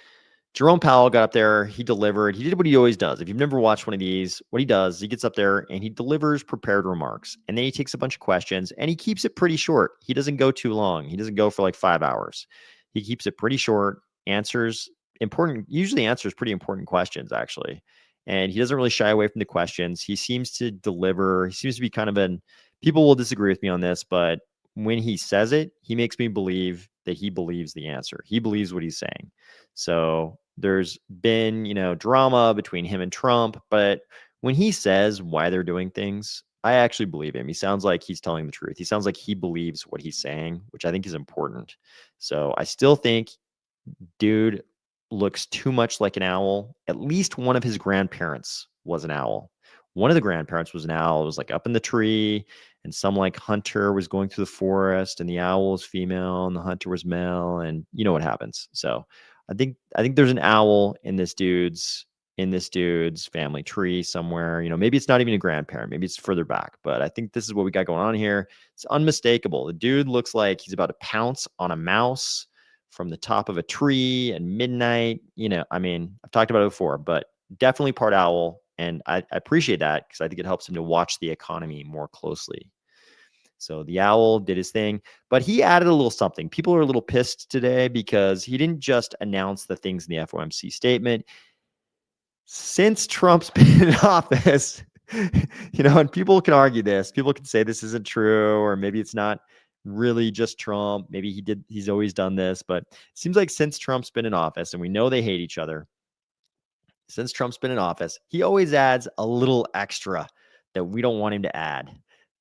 Jerome Powell got up there, he delivered, he did what he always does. If you've never watched one of these, what he does, he gets up there and he delivers prepared remarks. And then he takes a bunch of questions and he keeps it pretty short. He doesn't go too long. He doesn't go for like 5 hours. He keeps it pretty short, usually answers pretty important questions actually. And he doesn't really shy away from the questions. He seems to deliver. He seems to be people will disagree with me on this, but when he says it, he makes me believe that he believes the answer. He believes what he's saying. So there's been, drama between him and Trump, but when he says why they're doing things, I actually believe him. He sounds like he's telling the truth. He sounds like he believes what he's saying, which I think is important. So I still think dude looks too much like an owl. At least one of his grandparents was an owl. One of the grandparents was an owl. It was like up in the tree, and some like hunter was going through the forest, and the owl was female, and the hunter was male, and you know what happens. So I think there's an owl in this dude's family tree somewhere. Maybe it's not even a grandparent. Maybe it's further back. But I think this is what we got going on here. It's unmistakable. The dude looks like he's about to pounce on a mouse from the top of a tree at midnight. I've talked about it before, but definitely part owl. And I appreciate that because I think it helps him to watch the economy more closely. So the owl did his thing, but he added a little something. People are a little pissed today because he didn't just announce the things in the FOMC statement. Since Trump's been in office, and people can argue this, people can say this isn't true, or maybe it's not really just Trump. Maybe he's always done this, but it seems like since Trump's been in office, and we know they hate each other, since Trump's been in office, he always adds a little extra that we don't want him to add.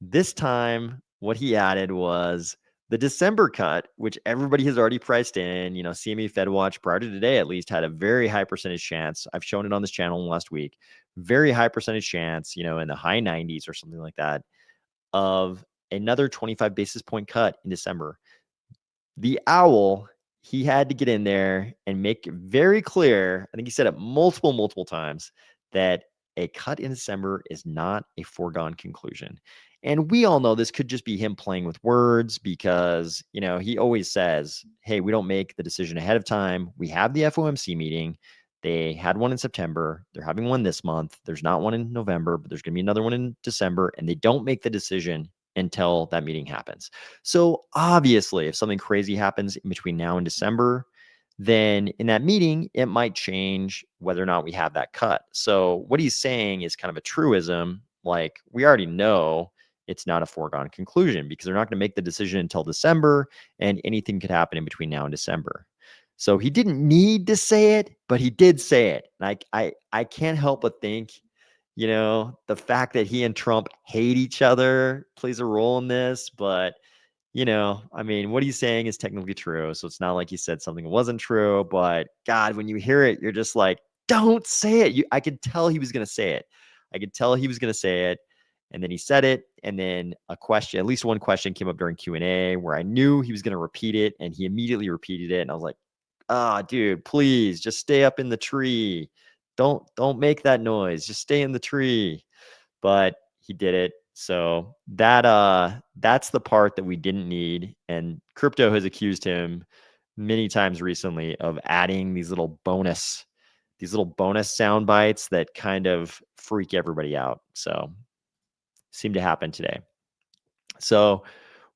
This time, what he added was the December cut, which everybody has already priced in. CME FedWatch prior to today at least had a very high percentage chance. I've shown it on this channel last week. Very high percentage chance, in the high 90s or something like that, of another 25 basis point cut in December. The owl, he had to get in there and make it very clear, I think he said it multiple times, that a cut in December is not a foregone conclusion. And we all know this could just be him playing with words because, he always says, hey, we don't make the decision ahead of time. We have the FOMC meeting. They had one in September. They're having one this month. There's not one in November, but there's going to be another one in December. And they don't make the decision until that meeting happens. So obviously, if something crazy happens in between now and December, then in that meeting, it might change whether or not we have that cut. So what he's saying is kind of a truism. Like, we already know it's not a foregone conclusion because they're not going to make the decision until December, and anything could happen in between now and December. So he didn't need to say it, but he did say it. And I can't help but think, the fact that he and Trump hate each other plays a role in this. But, what he's saying is technically true. So it's not like he said something that wasn't true. But God, when you hear it, you're just like, don't say it. I could tell he was going to say it. And then he said it. And then at least one question came up during Q&A where I knew he was going to repeat it. And he immediately repeated it. And I was like, dude, please just stay up in the tree. Don't make that noise. Just stay in the tree. But he did it. So that That's the part that we didn't need. And crypto has accused him many times recently of adding these little bonus sound bites that kind of freak everybody out. So seemed to happen today. So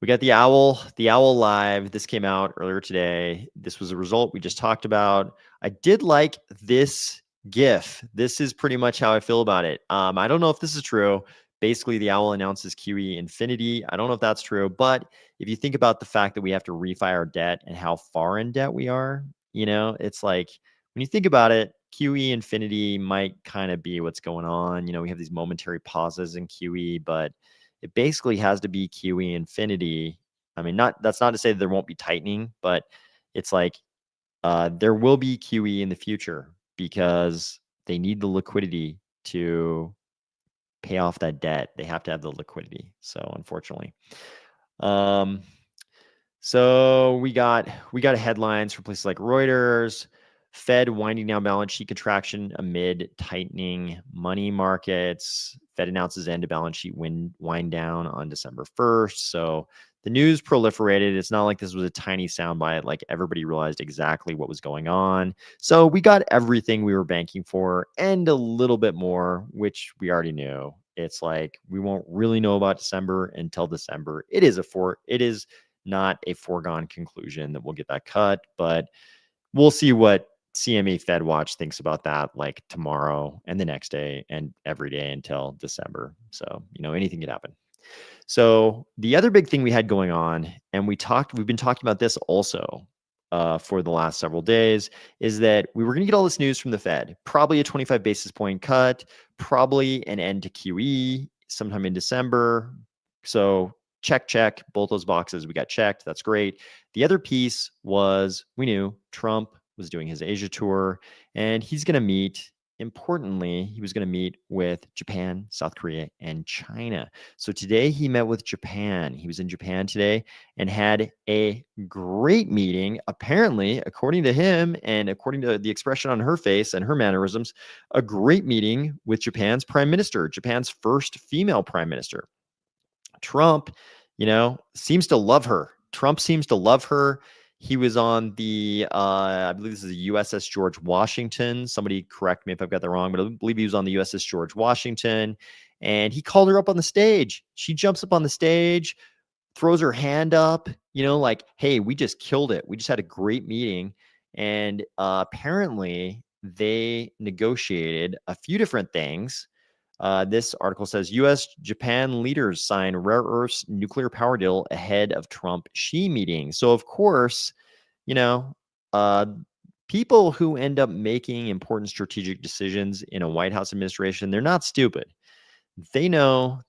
we got the owl live. This came out earlier today. This was a result we just talked about. I did like this GIF. This is pretty much how I feel about it. I don't know if this is true. Basically, the owl announces QE infinity. I don't know if that's true, but if you think about the fact that we have to refi our debt and how far in debt we are, it's like when you think about it, QE infinity might kind of be what's going on. We have these momentary pauses in QE, but it basically has to be QE infinity. I mean, that's not to say that there won't be tightening, but it's like there will be QE in the future because they need the liquidity to pay off that debt. They have to have the liquidity. So unfortunately, so we got headlines from places like Reuters. Fed winding down balance sheet contraction amid tightening money markets. Fed announces end to balance sheet wind down on December 1st. So the news proliferated. It's not like this was a tiny soundbite. Like everybody realized exactly what was going on. So we got everything we were banking for and a little bit more, which we already knew. It's like we won't really know about December until December. It is not a foregone conclusion that we'll get that cut, but we'll see what CME Fed Watch thinks about that like tomorrow and the next day and every day until December. So, anything could happen. So the other big thing we had going on, and we've been talking about this also for the last several days, is that we were going to get all this news from the Fed, probably a 25 basis point cut, probably an end to QE sometime in December. So check, both those boxes we got checked. That's great. The other piece was we knew Trump was doing his Asia tour, and he's going to meet. Importantly, he was going to meet with Japan, South Korea, and China. So today he met with Japan. He was in Japan today and had a great meeting. Apparently, according to him and according to the expression on her face and her mannerisms, a great meeting with Japan's prime minister, Japan's first female prime minister. Trump, seems to love her. Trump seems to love her. He was on the, I believe this is the USS George Washington. Somebody correct me if I've got that wrong, but I believe he was on the USS George Washington. And he called her up on the stage. She jumps up on the stage, throws her hand up, like, hey, we just killed it. We just had a great meeting. And apparently they negotiated a few different things. This article says U.S.-Japan leaders sign rare earths nuclear power deal ahead of Trump-Xi meeting. So, of course, people who end up making important strategic decisions in a White House administration, they're not stupid. They know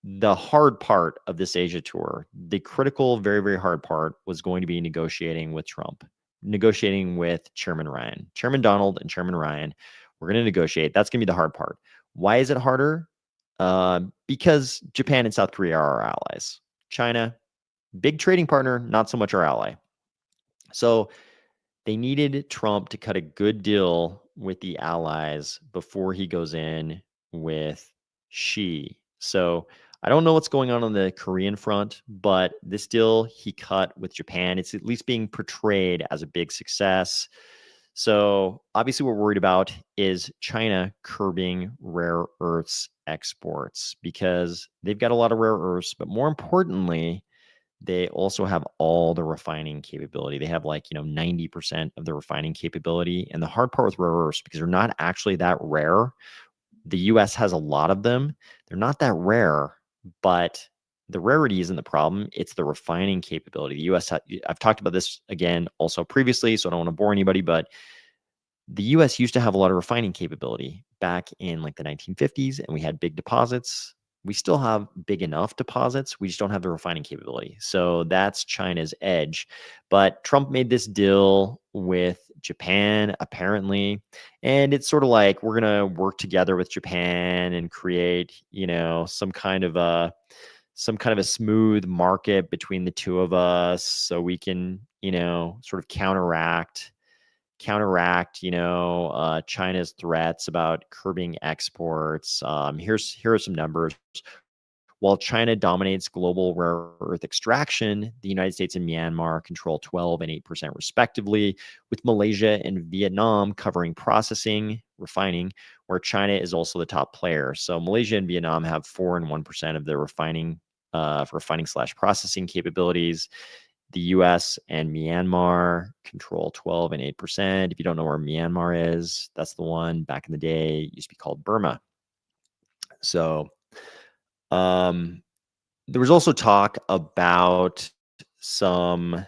the hard part of this Asia tour, the critical, very, very hard part was going to be negotiating with Trump, negotiating with Chairman Ryan, Chairman Donald and Chairman Ryan. We're going to negotiate. That's going to be the hard part. Why is it harder? Because Japan and South Korea are our allies. China, big trading partner, not so much our ally. So they needed Trump to cut a good deal with the allies before he goes in with Xi. So I don't know what's going on the Korean front, but this deal he cut with Japan, it's at least being portrayed as a big success. So obviously what we're worried about is China curbing rare earths exports because they've got a lot of rare earths, but more importantly, they also have all the refining capability. They have 90% of the refining capability. And the hard part with rare earths, because they're not actually that rare, the US has a lot of them. They're not that rare, but the rarity isn't the problem. It's the refining capability. The US, I've talked about this again also previously, so I don't want to bore anybody, but the US used to have a lot of refining capability back in the 1950s, and we had big deposits. We still have big enough deposits. We just don't have the refining capability. So that's China's edge. But Trump made this deal with Japan, apparently. And it's sort of like we're going to work together with Japan and create, some kind of a smooth market between the two of us so we can, sort of counteract China's threats about curbing exports. Here are some numbers. While China dominates global rare earth extraction, the United States and Myanmar control 12 and 8% respectively, with Malaysia and Vietnam covering processing, refining, where China is also the top player. So Malaysia and Vietnam have 4 and 1% of their refining/processing capabilities. The US and Myanmar control 12 and 8%. If you don't know where Myanmar is, that's the one back in the day, it used to be called Burma. So there was also talk about some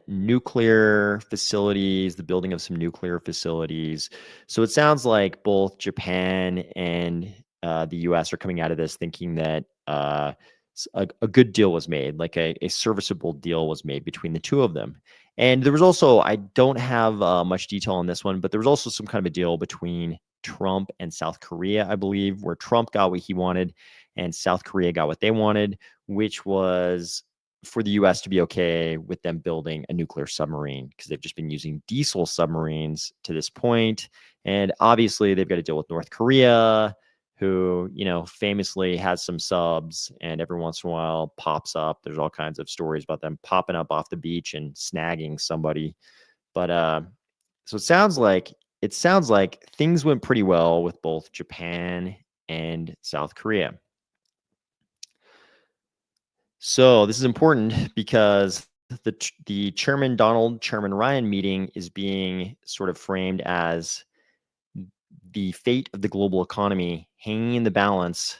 nuclear facilities, the building of some nuclear facilities. So it sounds like both Japan and the US are coming out of this thinking that a good deal was made, like a serviceable deal was made between the two of them. And there was also, I don't have much detail on this one, but there was also some kind of a deal between Trump and South Korea, I believe, where Trump got what he wanted and South Korea got what they wanted, which was for the US to be okay with them building a nuclear submarine because they've just been using diesel submarines to this point. And obviously, they've got to deal with North Korea, who, famously has some subs and every once in a while pops up. There's all kinds of stories about them popping up off the beach and snagging somebody. But so it sounds like things went pretty well with both Japan and South Korea. So this is important because the Chairman Donald, Chairman Ryan meeting is being sort of framed as the fate of the global economy hanging in the balance.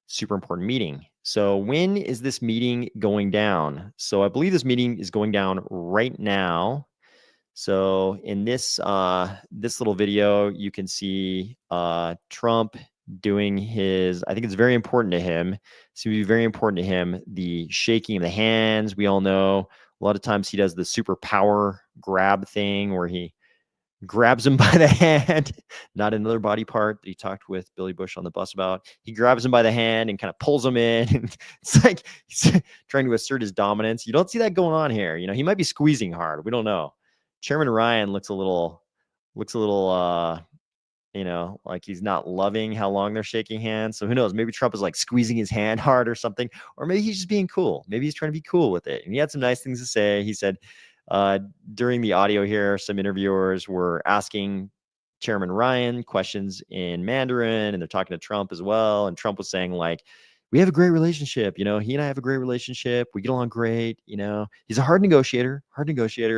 Super important meeting. So when is this meeting going down? So I believe this meeting is going down right now. So in this little video, you can see Trump doing his, I think it's very important to him. It's going to be very important to him, the shaking of the hands. We all know a lot of times he does the super power grab thing where he grabs him by the hand, not another body part that he talked with Billy Bush on the bus about. He grabs him by the hand and kind of pulls him in. It's like he's trying to assert his dominance. You don't see that going on here. He might be squeezing hard. We don't know. Chairman Ryan looks a little, like he's not loving how long they're shaking hands. So who knows? Maybe Trump is like squeezing his hand hard or something, or maybe he's just being cool. Maybe he's trying to be cool with it. And he had some nice things to say. He said during the audio here, some interviewers were asking Chairman Ryan questions in Mandarin, and they're talking to Trump as well. And Trump was saying like, we have a great relationship. He and I have a great relationship. We get along great. He's a hard negotiator,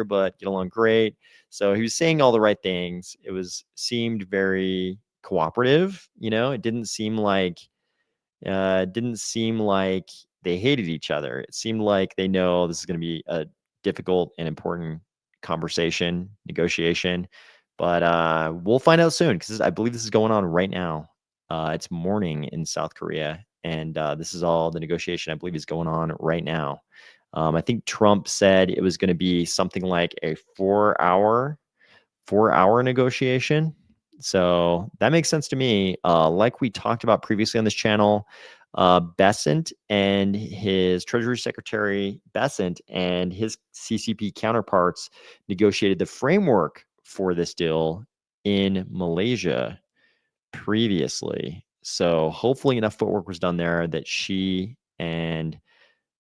but get along great. So he was saying all the right things. It seemed very cooperative. It didn't seem like they hated each other. It seemed like they know this is going to be a difficult and important conversation, negotiation. But we'll find out soon because I believe this is going on right now. It's morning in South Korea, and this is all the negotiation I believe is going on right now. I think Trump said it was going to be something like a 4-hour negotiation. So that makes sense to me. Like we talked about previously on this channel, Bessent and his Treasury Secretary Bessent and his CCP counterparts negotiated the framework for this deal in Malaysia previously. So hopefully enough footwork was done there that she and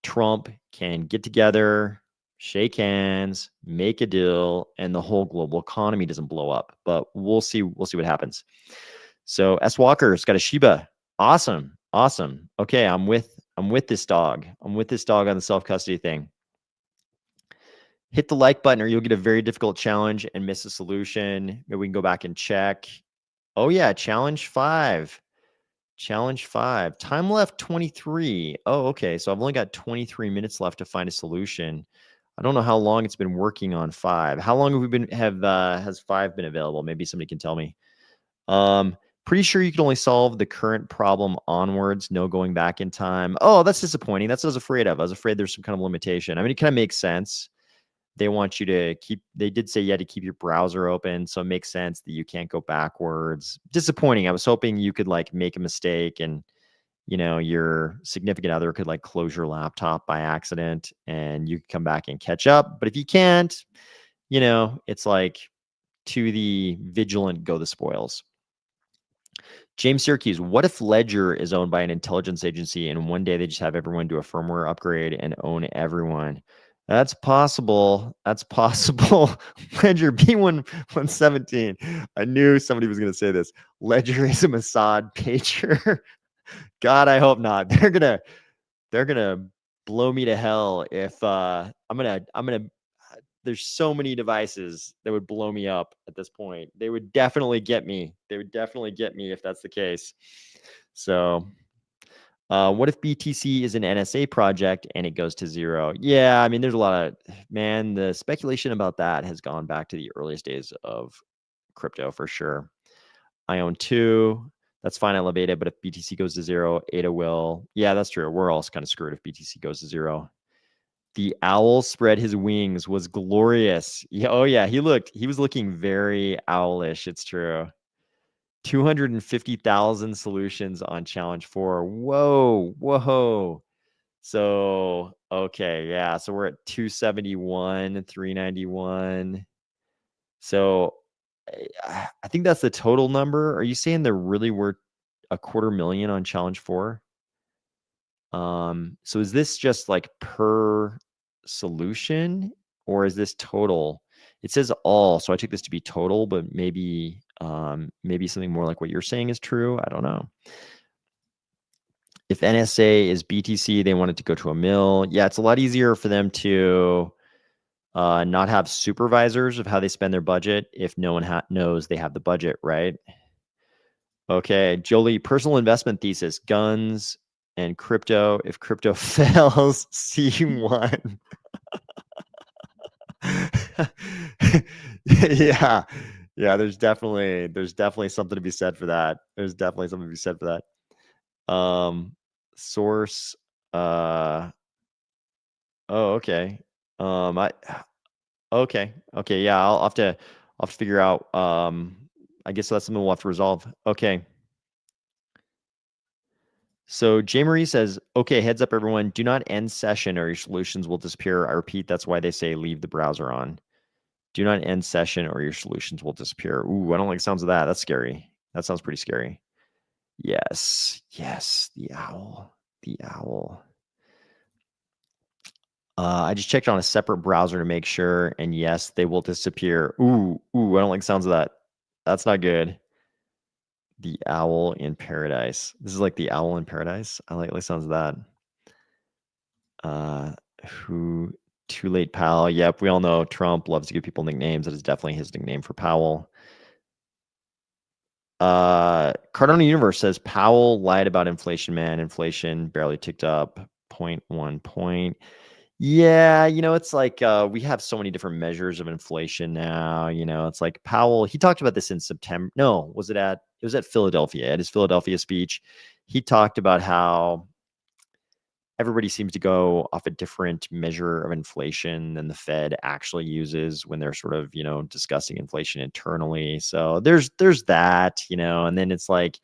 Trump can get together, shake hands, make a deal, and the whole global economy doesn't blow up. But we'll see. We'll see what happens. So S. Walker's got a Shiba. Awesome. Okay, I'm with this dog. I'm with this dog on the self-custody thing. Hit the like button or you'll get a very difficult challenge and miss a solution. Maybe we can go back and check. Oh yeah, challenge 5. Time left 23. Oh, okay. So I've only got 23 minutes left to find a solution. I don't know how long it's been working on 5. How long has 5 been available? Maybe somebody can tell me. Pretty sure you can only solve the current problem onwards, no going back in time. Oh, that's disappointing. That's what I was afraid of. I was afraid there's some kind of limitation. I mean, it kind of makes sense. They want you to they did say you had to keep your browser open. So it makes sense that you can't go backwards. Disappointing. I was hoping you could like make a mistake and, your significant other could like close your laptop by accident and you could come back and catch up. But if you can't, it's like to the vigilant go the spoils. James Syracuse, what if Ledger is owned by an intelligence agency and one day they just have everyone do a firmware upgrade and own everyone? That's possible. That's possible. Ledger B1117. I knew somebody was going to say this. Ledger is a Mossad pager. God, I hope not. They're gonna blow me to hell if I'm gonna there's so many devices that would blow me up at this point. They would definitely get me. They would definitely get me if that's the case. So, what if BTC is an NSA project and it goes to zero? Yeah, I mean, there's a lot of, man, the speculation about that has gone back to the earliest days of crypto for sure. I own 2. That's fine. I love ADA, but if BTC goes to zero, ADA will. Yeah, that's true. We're all kind of screwed if BTC goes to zero. The owl spread his wings was glorious. Yeah, oh yeah, he was looking very owlish. It's true. 250,000 solutions on challenge 4. Whoa. So, okay, yeah. So we're at 271, 391. So I think that's the total number. Are you saying there really were 250,000 on challenge 4? So is this just like per solution or is this total? It says all, so I took this to be total, but maybe something more like what you're saying is true. I don't know. If NSA is BTC, they want it to go to a mill. Yeah, it's a lot easier for them to not have supervisors of how they spend their budget if no one knows they have the budget, right? Okay, Jolie, personal investment thesis, guns and crypto. If crypto fails, C1. Yeah, there's definitely something to be said for that. There's definitely something to be said for that. Source, oh, okay. Okay, yeah, I'll have to figure out. I guess that's something we'll have to resolve. Okay. So J. Marie says, okay, heads up, everyone. Do not end session or your solutions will disappear. I repeat, that's why they say leave the browser on. Do not end session or your solutions will disappear. Ooh, I don't like the sounds of that. That's scary. That sounds pretty scary. Yes, the owl. I just checked on a separate browser to make sure, and yes, they will disappear. Ooh, I don't like the sounds of that. That's not good. The owl in paradise. This is like the owl in paradise. I like the sounds of that. Who Too Late Pal. Yep, we all know Trump loves to give people nicknames. That is definitely his nickname for Powell. Cardano Universe says Powell lied about inflation, man. Inflation barely ticked up 0.1 point. Yeah, it's like we have so many different measures of inflation now. It's like Powell, he talked about this in September. No, it was at Philadelphia, at his Philadelphia speech. He talked about how everybody seems to go off a different measure of inflation than the Fed actually uses when they're sort of, discussing inflation internally. So there's that, and then it's like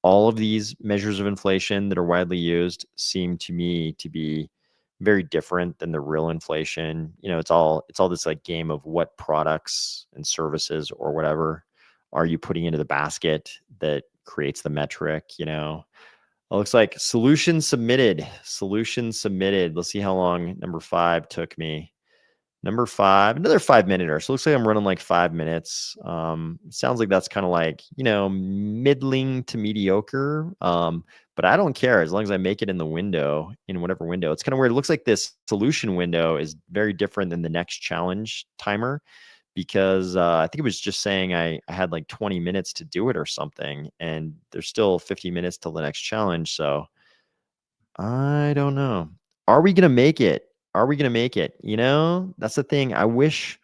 all of these measures of inflation that are widely used seem to me to be very different than the real inflation. It's all this like game of what products and services or whatever are you putting into the basket that creates the metric. It looks like solution submitted. Let's see how long number 5 took me. Number 5, another 5-minute. So it looks like I'm running like 5 minutes. Sounds like that's kind of like, middling to mediocre. But I don't care as long as I make it in the window, in whatever window. It's kind of weird. It looks like this solution window is very different than the next challenge timer because I think it was just saying I had like 20 minutes to do it or something. And there's still 50 minutes till the next challenge. So I don't know. Are we going to make it? That's the thing. I always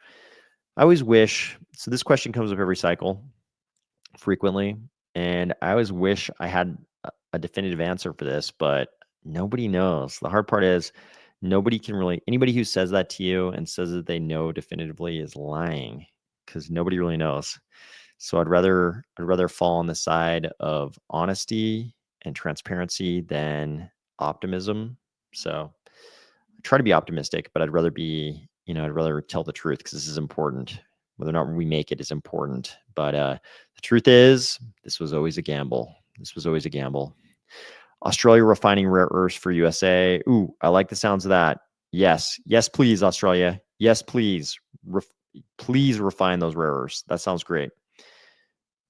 wish. So this question comes up every cycle frequently. And I always wish I had a definitive answer for this, but nobody knows. The hard part is anybody who says that to you and says that they know definitively is lying because nobody really knows. So I'd rather fall on the side of honesty and transparency than optimism. So I try to be optimistic, but I'd rather tell the truth because this is important. Whether or not we make it is important. But the truth is, this was always a gamble. This was always a gamble. Australia refining rare earths for USA. Ooh, I like the sounds of that. Yes. Yes, please, Australia. Yes, please. Please refine those rare earths. That sounds great.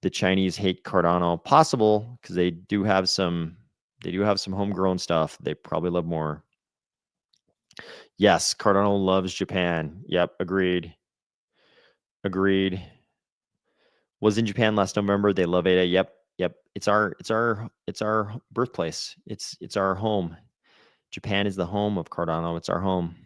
The Chinese hate Cardano. Possible, because they do have some homegrown stuff they probably love more. Yes, Cardano loves Japan. Yep, agreed. Agreed. Was in Japan last November. They love ADA. Yep, yep. It's our birthplace. It's our home. Japan is the home of Cardano. It's our home.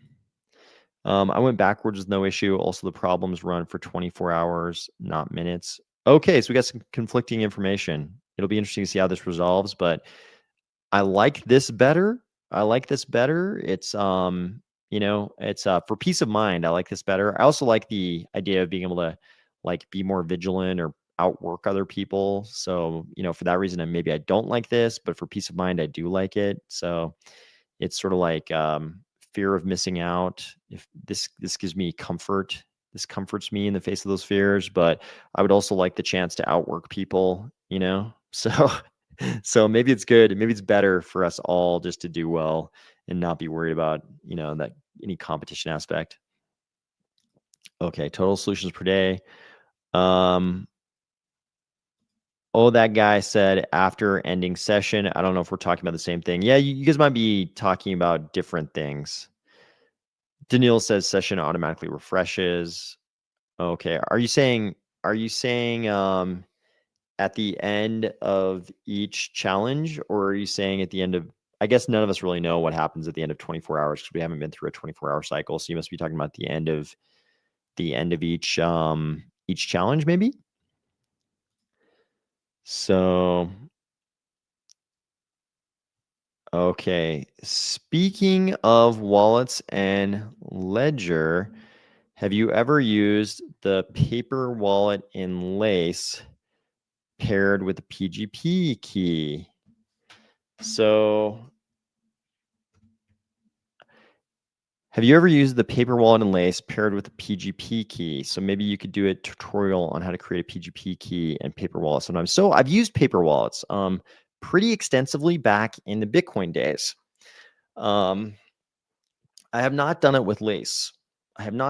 I went backwards with no issue. Also, the problems run for 24 hours, not minutes. Okay, so we got some conflicting information. It'll be interesting to see how this resolves, but I like this better. I like this better. It's it's for peace of mind. I like this better. I also like the idea of being able to like be more vigilant or outwork other people. So, for that reason, maybe I don't like this, but for peace of mind, I do like it. So it's sort of like fear of missing out. If this gives me comfort, this comforts me in the face of those fears, but I would also like the chance to outwork people, So so maybe it's good. Maybe it's better for us all just to do well and not be worried about, that any competition aspect. Okay, total solutions per day. Oh, that guy said after ending session. I don't know if we're talking about the same thing. Yeah, you guys might be talking about different things. Daniil says session automatically refreshes. Okay. Are you saying at the end of each challenge, or are you saying at the end of, I guess none of us really know what happens at the end of 24 hours because we haven't been through a 24-hour cycle. So you must be talking about the end of each challenge, maybe? So okay. Speaking of wallets and Ledger, have you ever used the paper wallet in Lace paired with the PGP key? So, have you ever used the paper wallet in Lace paired with the PGP key? So maybe you could do a tutorial on how to create a PGP key and paper wallet sometimes. So I've used paper wallets pretty extensively back in the Bitcoin days. I have not done it with Lace. And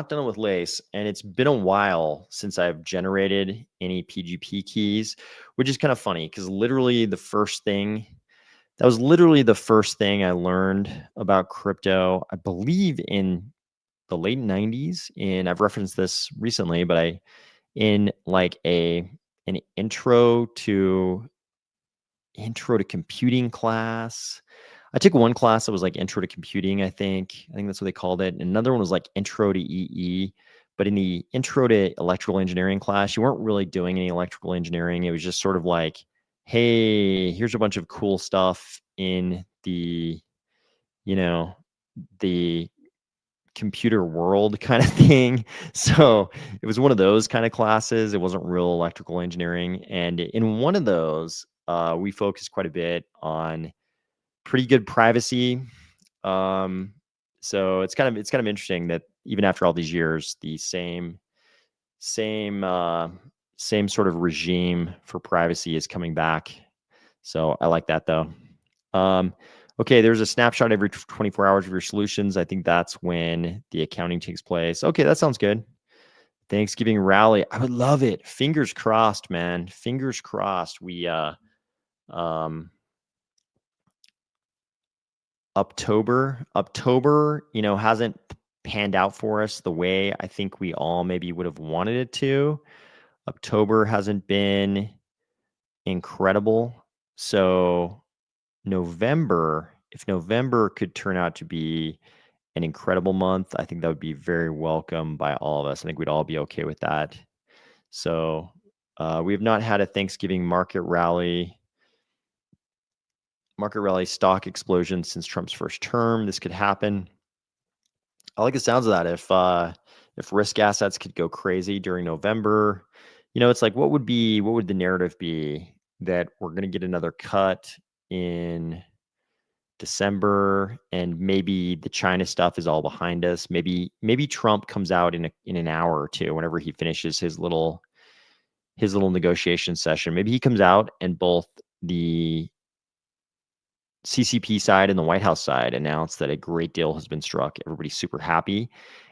it's been a while since I've generated any PGP keys, which is kind of funny because that was literally the first thing I learned about crypto, I believe in the late 90s. And I've referenced this recently, but in like an intro to computing class. I took one class that was like intro to computing, I think that's what they called it. And another one was like intro to EE. But in the intro to electrical engineering class, you weren't really doing any electrical engineering. It was just sort of like, hey, here's a bunch of cool stuff in the, the computer world kind of thing. So it was one of those kind of classes. It wasn't real electrical engineering. And in one of those, we focused quite a bit on pretty good privacy. So it's kind of interesting that even after all these years, the same sort of regime for privacy is coming back. So I like that though. Okay, there's a snapshot every 24 hours of your solutions. I think that's when the accounting takes place. Okay, that sounds good. Thanksgiving rally. I would love it. Fingers crossed, man. Fingers crossed. We October, hasn't panned out for us the way I think we all maybe would have wanted it to. October hasn't been incredible. So if November could turn out to be an incredible month, I think that would be very welcome by all of us. I think we'd all be okay with that. So we have not had a Thanksgiving market rally stock explosion since Trump's first term. This could happen. I like the sounds of that. If risk assets could go crazy during November, it's like what would the narrative be that we're going to get another cut in December and maybe the China stuff is all behind us. Maybe Trump comes out in an hour or two whenever he finishes his little negotiation session. Maybe he comes out and both the CCP side and the White House side announced that a great deal has been struck. Everybody's super happy.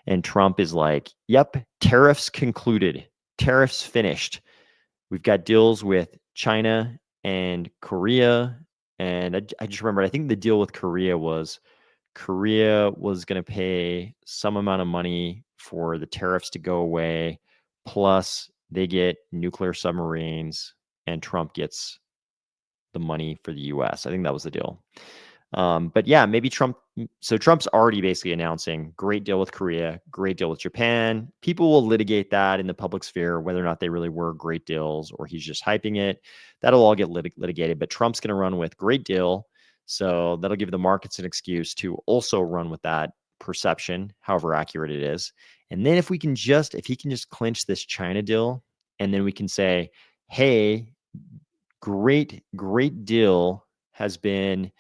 And Trump is like, yep, tariffs concluded, tariffs finished. We've got deals with China and Korea. And I just remembered, I think the deal with Korea was going to pay some amount of money for the tariffs to go away. Plus, they get nuclear submarines and Trump gets the money for the US. I think that was the deal. But yeah, maybe Trump. So Trump's already basically announcing great deal with Korea, great deal with Japan. People will litigate that in the public sphere, whether or not they really were great deals or he's just hyping it. That'll all get litigated. But Trump's going to run with great deal. So that'll give the markets an excuse to also run with that perception, however accurate it is. And then if he can just clinch this China deal, and then we can say, hey, great deal has been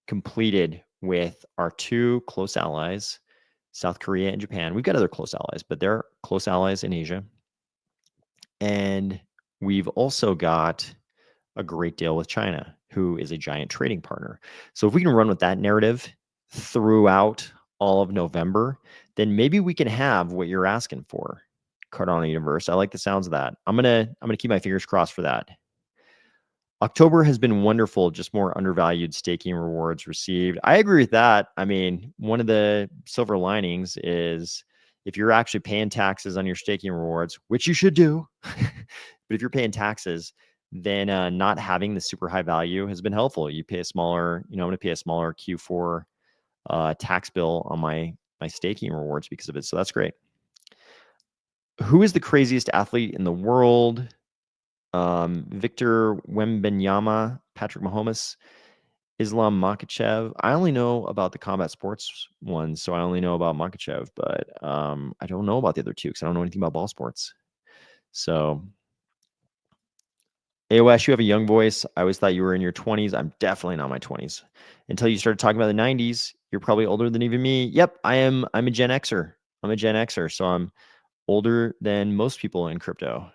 completed with our two close allies, South Korea and Japan. We've got other close allies, but they're close allies in Asia. And we've also got a great deal with China, who is a giant trading partner. So if we can run with that narrative throughout all of November, then maybe we can have what you're asking for, Cardano Universe. I like the sounds of that. I'm gonna keep my fingers crossed for that. October has been wonderful, just more undervalued staking rewards received. I agree with that. I mean, one of the silver linings is if you're actually paying taxes on your staking rewards, which you should do, but if you're paying taxes, then not having the super high value has been helpful. You pay a smaller, I'm going to pay a smaller Q4 tax bill on my staking rewards because of it. So that's great. Who is the craziest athlete in the world? Victor Wembanyama, Patrick Mahomes, Islam Makhachev. I only know about the combat sports ones, so I only know about Makhachev, but I don't know about the other two because I don't know anything about ball sports. So, AOS, you have a young voice. I always thought you were in your 20s. I'm definitely not in my 20s. Until you started talking about the 90s, you're probably older than even me. Yep, I'm a Gen Xer. I'm a Gen Xer, so I'm older than most people in crypto.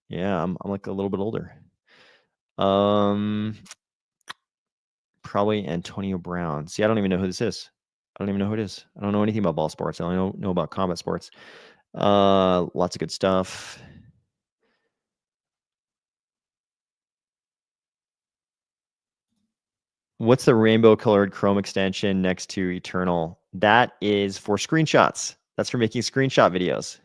Yeah, I'm like a little bit older. Probably Antonio Brown. See, I don't even know who this is. I don't even know who it is. I don't know anything about ball sports. I only know about combat sports. Lots of good stuff. What's the rainbow colored Chrome extension next to Eternal? That is for screenshots. That's for making screenshot videos.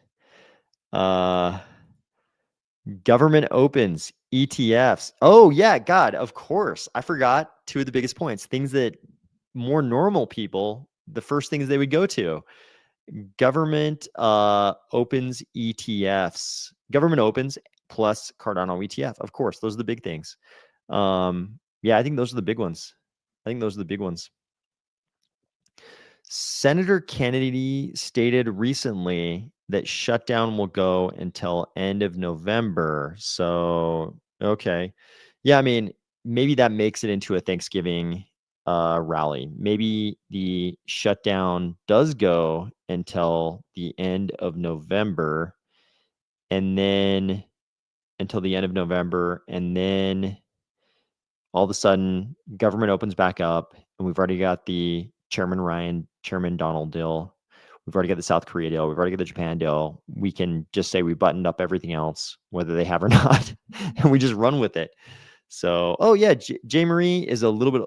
Government opens, ETFs. Oh yeah, God, of course. I forgot two of the biggest points. Things that more normal people, the first things they would go to. Government opens ETFs. Government opens plus Cardano ETF. Of course, those are the big things. Yeah, I think those are the big ones. Senator Kennedy stated recently that shutdown will go until end of November. So, okay. Yeah, I mean, maybe that makes it into a Thanksgiving rally. Maybe the shutdown does go until the end of November, and then until the end of November, and then all of a sudden government opens back up, and we've already got the Chairman Ryan, Chairman Donald deal. We've already got the South Korea deal. We've already got the Japan deal. We can just say we buttoned up everything else, whether they have or not, and we just run with it. So, oh yeah, J Marie is a little bit.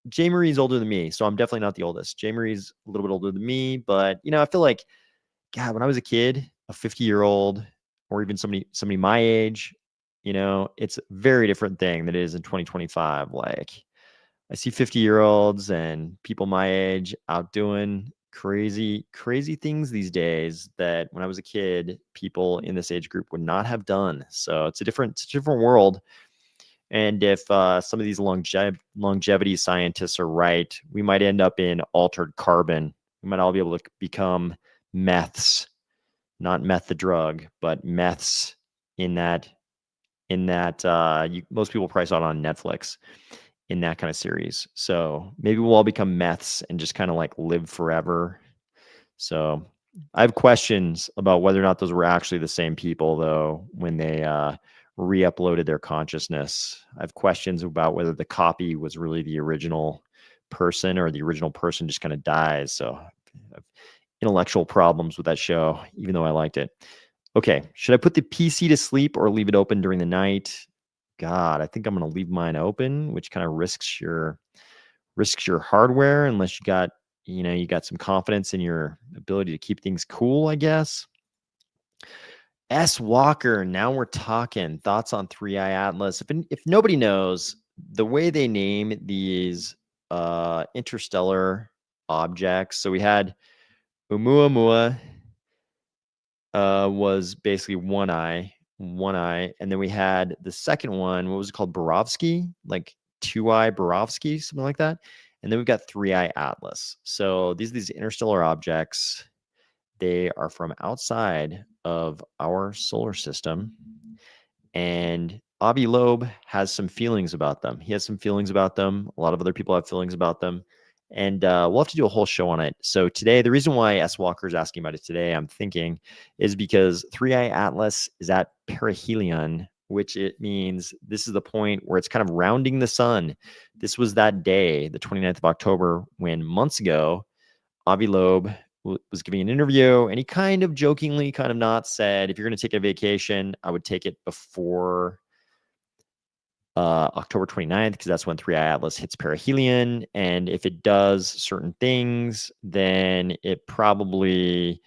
J Marie's older than me, so I'm definitely not the oldest. J Marie's a little bit older than me, but I feel like, God, when I was a kid, a 50-year-old, or even somebody my age, it's a very different thing than it is in 2025. Like, I see 50-year-olds and people my age out doing crazy things these days that when I was a kid, people in this age group would not have done. So it's a different world. And if some of these longevity scientists are right, we might end up in altered carbon. We might all be able to become meths, not meth the drug, but meths in that most people price out on Netflix in that kind of series. So maybe we'll all become meths and just kind of like live forever. So I have questions about whether or not those were actually the same people, though, when they re-uploaded their consciousness. I have questions about whether the copy was really the original person or the original person just kind of dies. So I have intellectual problems with that show, even though I liked it. Okay, should I put the PC to sleep or leave it open during the night? God, I think I'm going to leave mine open, which kind of risks your hardware unless you got some confidence in your ability to keep things cool, I guess. S. Walker, now we're talking. Thoughts on 3i Atlas. If nobody knows, the way they name these interstellar objects, so we had Oumuamua was basically one eye, and then we had the second one, what was it called? Borovsky, like 2i Borovsky, something like that. And then we've got 3i Atlas. So these interstellar objects. They are from outside of our solar system. And Avi Loeb has some feelings about them. He has some feelings about them. A lot of other people have feelings about them. And we'll have to do a whole show on it. So today, the reason why S. Walker is asking about it today, I'm thinking, is because 3i Atlas is at perihelion, which it means this is the point where it's kind of rounding the sun. This was that day, the 29th of October, when months ago, Avi Loeb was giving an interview, and he kind of jokingly, kind of not, said, if you're going to take a vacation, I would take it before October 29th, because that's when 3i Atlas hits perihelion. And if it does certain things, then it probably,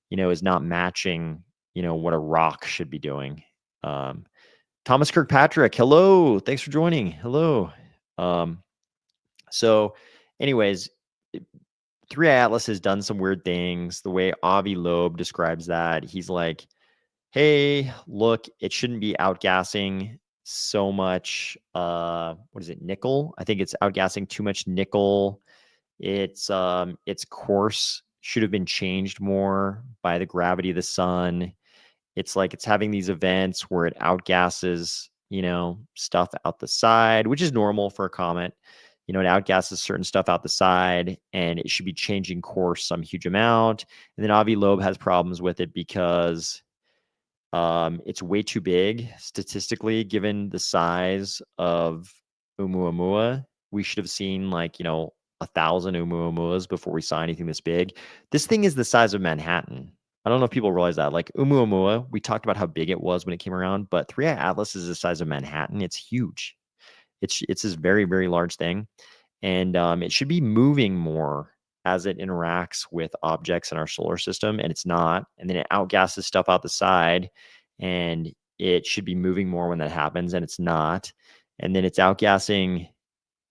is not matching, what a rock should be doing. Thomas Kirkpatrick, hello. Thanks for joining. Hello. So anyways, 3i Atlas has done some weird things. The way Avi Loeb describes that, he's like, hey, look, it shouldn't be outgassing so much. What is it? Nickel. I think it's outgassing too much nickel. Its course should have been changed more by the gravity of the sun. It's like it's having these events where it outgasses, stuff out the side, which is normal for a comet. It outgasses certain stuff out the side, and it should be changing course some huge amount. And then Avi Loeb has problems with it because it's way too big statistically, given the size of Oumuamua. We should have seen 1,000 Oumuamuas before we saw anything this big. This thing is the size of Manhattan. I don't know if people realize that. Like Oumuamua, we talked about how big it was when it came around, but 3i Atlas is the size of Manhattan. It's huge. It's this very, very large thing, and it should be moving more as it interacts with objects in our solar system, and it's not. And then it outgasses stuff out the side, and it should be moving more when that happens, and it's not. And then it's outgassing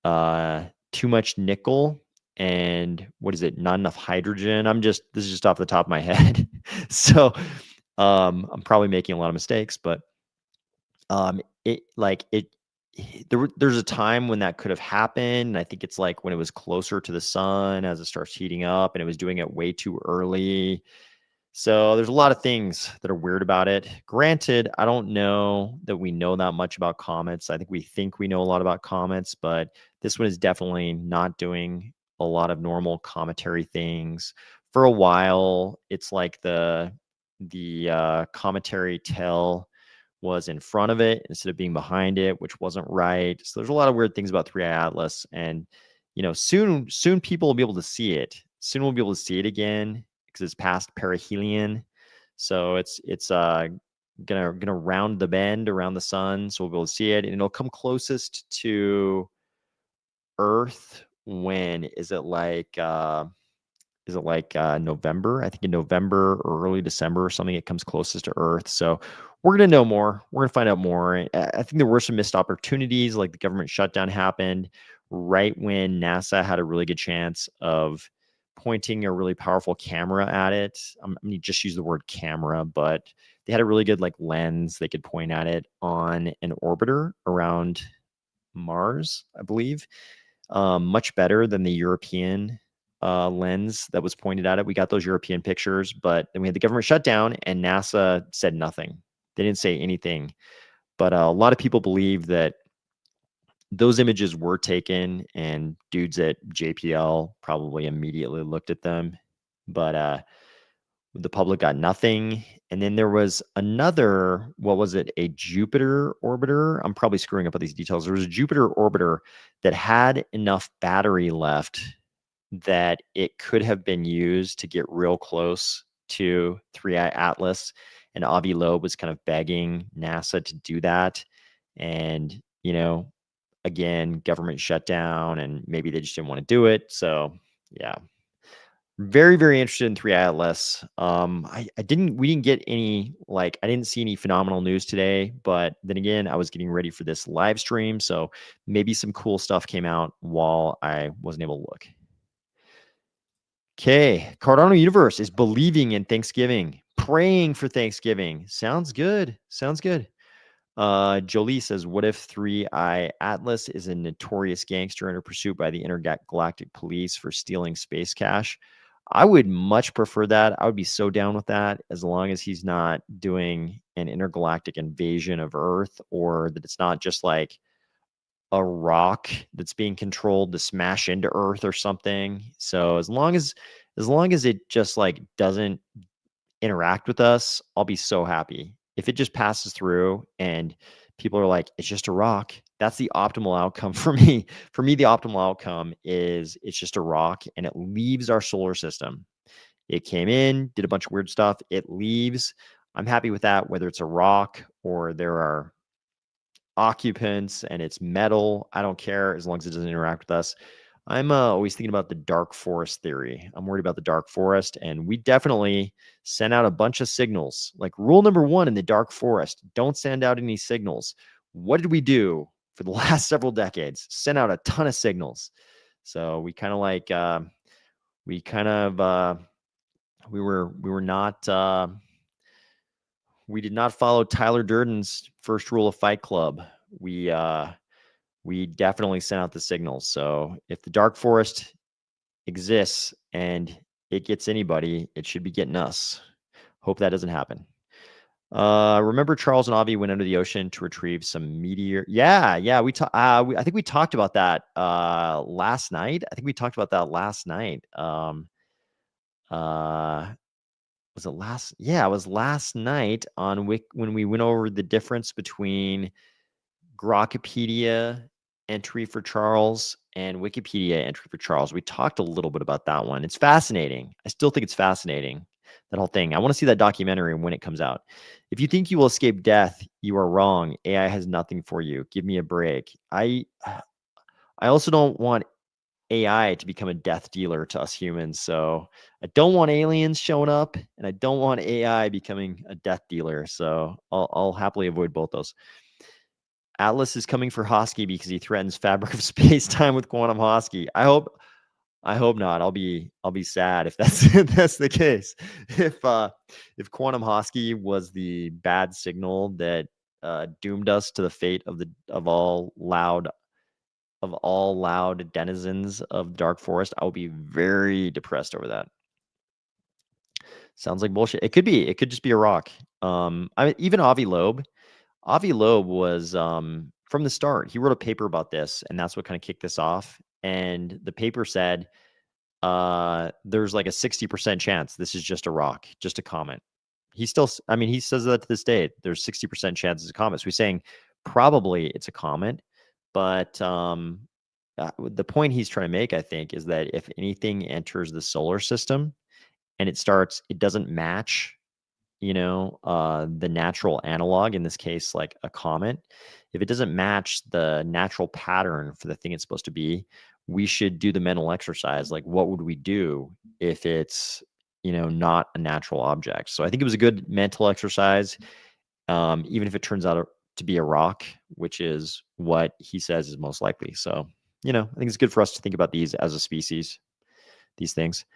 too much nickel, and what is it? Not enough hydrogen. This is just off the top of my head. So I'm probably making a lot of mistakes, but there's a time when that could have happened. I think it's like when it was closer to the sun as it starts heating up, and it was doing it way too early. So there's a lot of things that are weird about it. Granted, I don't know that we know that much about comets. I think we know a lot about comets, but this one is definitely not doing a lot of normal cometary things. For a while, it's like the cometary tail was in front of it instead of being behind it, which wasn't right. So there's a lot of weird things about 3i Atlas, and soon people will be able to see it. Soon we'll be able to see it again because it's past perihelion. So it's gonna round the bend around the sun, so we'll be able to see it, and it'll come closest to Earth. When is it like? November? I think in November or early December or something, it comes closest to Earth. So we're going to know more. We're going to find out more. I think there were some missed opportunities, like the government shutdown happened right when NASA had a really good chance of pointing a really powerful camera at it. I'm going to just use the word camera, but they had a really good lens they could point at it on an orbiter around Mars, I believe. Much better than the European lens that was pointed at it. We got those European pictures, but then we had the government shutdown, and NASA said nothing. They didn't say anything. But a lot of people believe that those images were taken, and dudes at JPL probably immediately looked at them. But The public got nothing. And then there was another, what was it? A Jupiter orbiter. I'm probably screwing up all these details. There was a Jupiter orbiter that had enough battery left that it could have been used to get real close to 3i Atlas. And Avi Loeb was kind of begging NASA to do that. And, again, government shutdown, and maybe they just didn't want to do it. So, yeah. Very, very interested in 3i Atlas. We didn't get any, I didn't see any phenomenal news today, but then again, I was getting ready for this live stream. So maybe some cool stuff came out while I wasn't able to look. Okay, Cardano Universe is believing in Thanksgiving, praying for Thanksgiving. Sounds good. Sounds good. Jolie says, what if 3i Atlas is a notorious gangster under pursuit by the intergalactic police for stealing space cash? I would much prefer that. I would be so down with that, as long as he's not doing an intergalactic invasion of Earth, or that it's not just like a rock that's being controlled to smash into Earth or something. So as long as it just doesn't interact with us, I'll be so happy. If it just passes through and people are like, it's just a rock, that's the optimal outcome for me. For me, the optimal outcome is it's just a rock and it leaves our solar system. It came in, did a bunch of weird stuff, it leaves. I'm happy with that, whether it's a rock or there are occupants and it's metal. I don't care, as long as it doesn't interact with us. I'm always thinking about the dark forest theory. I'm worried about the dark forest, and we definitely sent out a bunch of signals. Like, rule number 1 in the dark forest, don't send out any signals. What did we do for the last several decades? Sent out a ton of signals. So we kind of we did not follow Tyler Durden's first rule of Fight Club. We definitely sent out the signals. So if the dark forest exists and it gets anybody, it should be getting us. Hope that doesn't happen. Remember Charles and Avi went under the ocean to retrieve some meteor. Yeah. I think we talked about that last night. Was it last? Yeah, it was last night on when we went over the difference between Grokpedia entry for Charles and Wikipedia entry for Charles. We talked a little bit about that one. It's fascinating. I still think it's fascinating, that whole thing. I want to see that documentary when it comes out. If you think you will escape death, you are wrong. AI has nothing for you. Give me a break. I also don't want AI to become a death dealer to us humans. So I don't want aliens showing up, and I don't want AI becoming a death dealer. So I'll happily avoid both those. Atlas is coming for Hosky because he threatens fabric of space time with quantum Hosky. I hope not. I'll be sad if that's if that's the case. If quantum Hosky was the bad signal that doomed us to the fate of all loud denizens of dark forest, I will be very depressed over that. Sounds like bullshit. It could be. It could just be a rock. Even Avi Loeb. Avi Loeb was from the start. He wrote a paper about this, and that's what kind of kicked this off. And the paper said there's like a 60% chance this is just a rock, just a comet. He says that to this day. There's 60% chance it's a comet. So he's saying probably it's a comet, but the point he's trying to make, I think, is that if anything enters the solar system and it doesn't match the natural analog, in this case, like a comet, if it doesn't match the natural pattern for the thing it's supposed to be, we should do the mental exercise. Like, what would we do if it's, not a natural object? So I think it was a good mental exercise, even if it turns out to be a rock, which is what he says is most likely. So, I think it's good for us to think about these as a species, these things.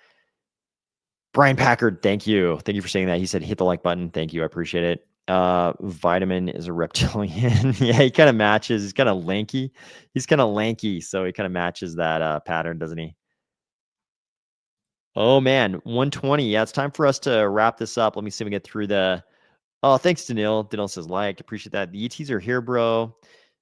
Brian Packard, thank you. Thank you for saying that. He said, hit the like button. Thank you. I appreciate it. Vitamin is a reptilian. Yeah, he kind of matches. He's kind of lanky. So he kind of matches that pattern, doesn't he? Oh, man. 120. Yeah, it's time for us to wrap this up. Let me see if we get through Oh, thanks, Danil. Danil says, appreciate that. The ETs are here, bro.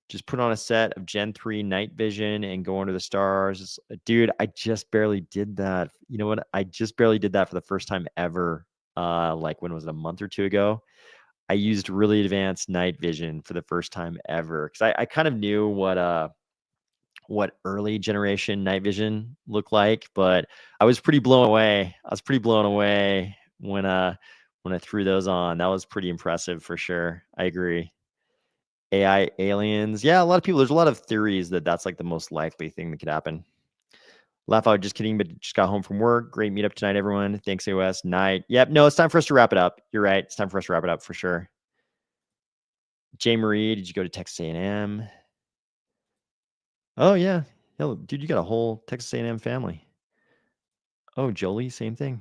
Just put on a set of Gen 3 night vision and go under the stars. Dude, I just barely did that. You know what? I just barely did that for the first time ever like when was it, a month or two ago. I used really advanced night vision for the first time ever because I kind of knew what early generation night vision looked like, but I was pretty blown away. I was pretty blown away when I threw those on. That was pretty impressive for sure. I agree. AI aliens. Yeah, a lot of people, there's a lot of theories that that's like the most likely thing that could happen. Laugh out, just kidding, but just got home from work. Great meetup tonight, everyone. Thanks, AOS. Night. Yep. No, it's time for us to wrap it up. You're right. It's time for us to wrap it up for sure. Jay Marie, did you go to Texas A&M? Oh yeah. Hell, dude, you got a whole Texas A&M family. Oh, Jolie, same thing.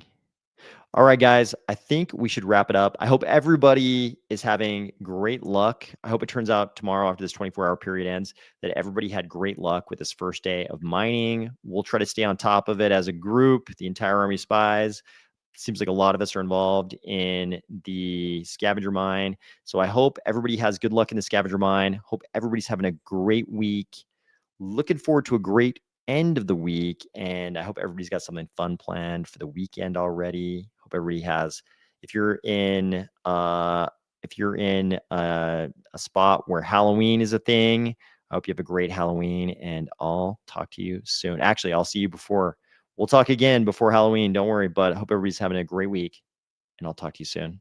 All right, guys, I think we should wrap it up. I hope everybody is having great luck. I hope it turns out tomorrow after this 24-hour period ends that everybody had great luck with this first day of mining. We'll try to stay on top of it as a group, the entire Army Spies. Seems like a lot of us are involved in the scavenger mine. So I hope everybody has good luck in the scavenger mine. Hope everybody's having a great week. Looking forward to a great end of the week, and I hope everybody's got something fun planned for the weekend already. Hope everybody has. If you're in a spot where Halloween is a thing, I hope you have a great Halloween, and I'll talk to you soon. Actually, I'll see you before. We'll talk again before Halloween. Don't worry, but I hope everybody's having a great week, and I'll talk to you soon.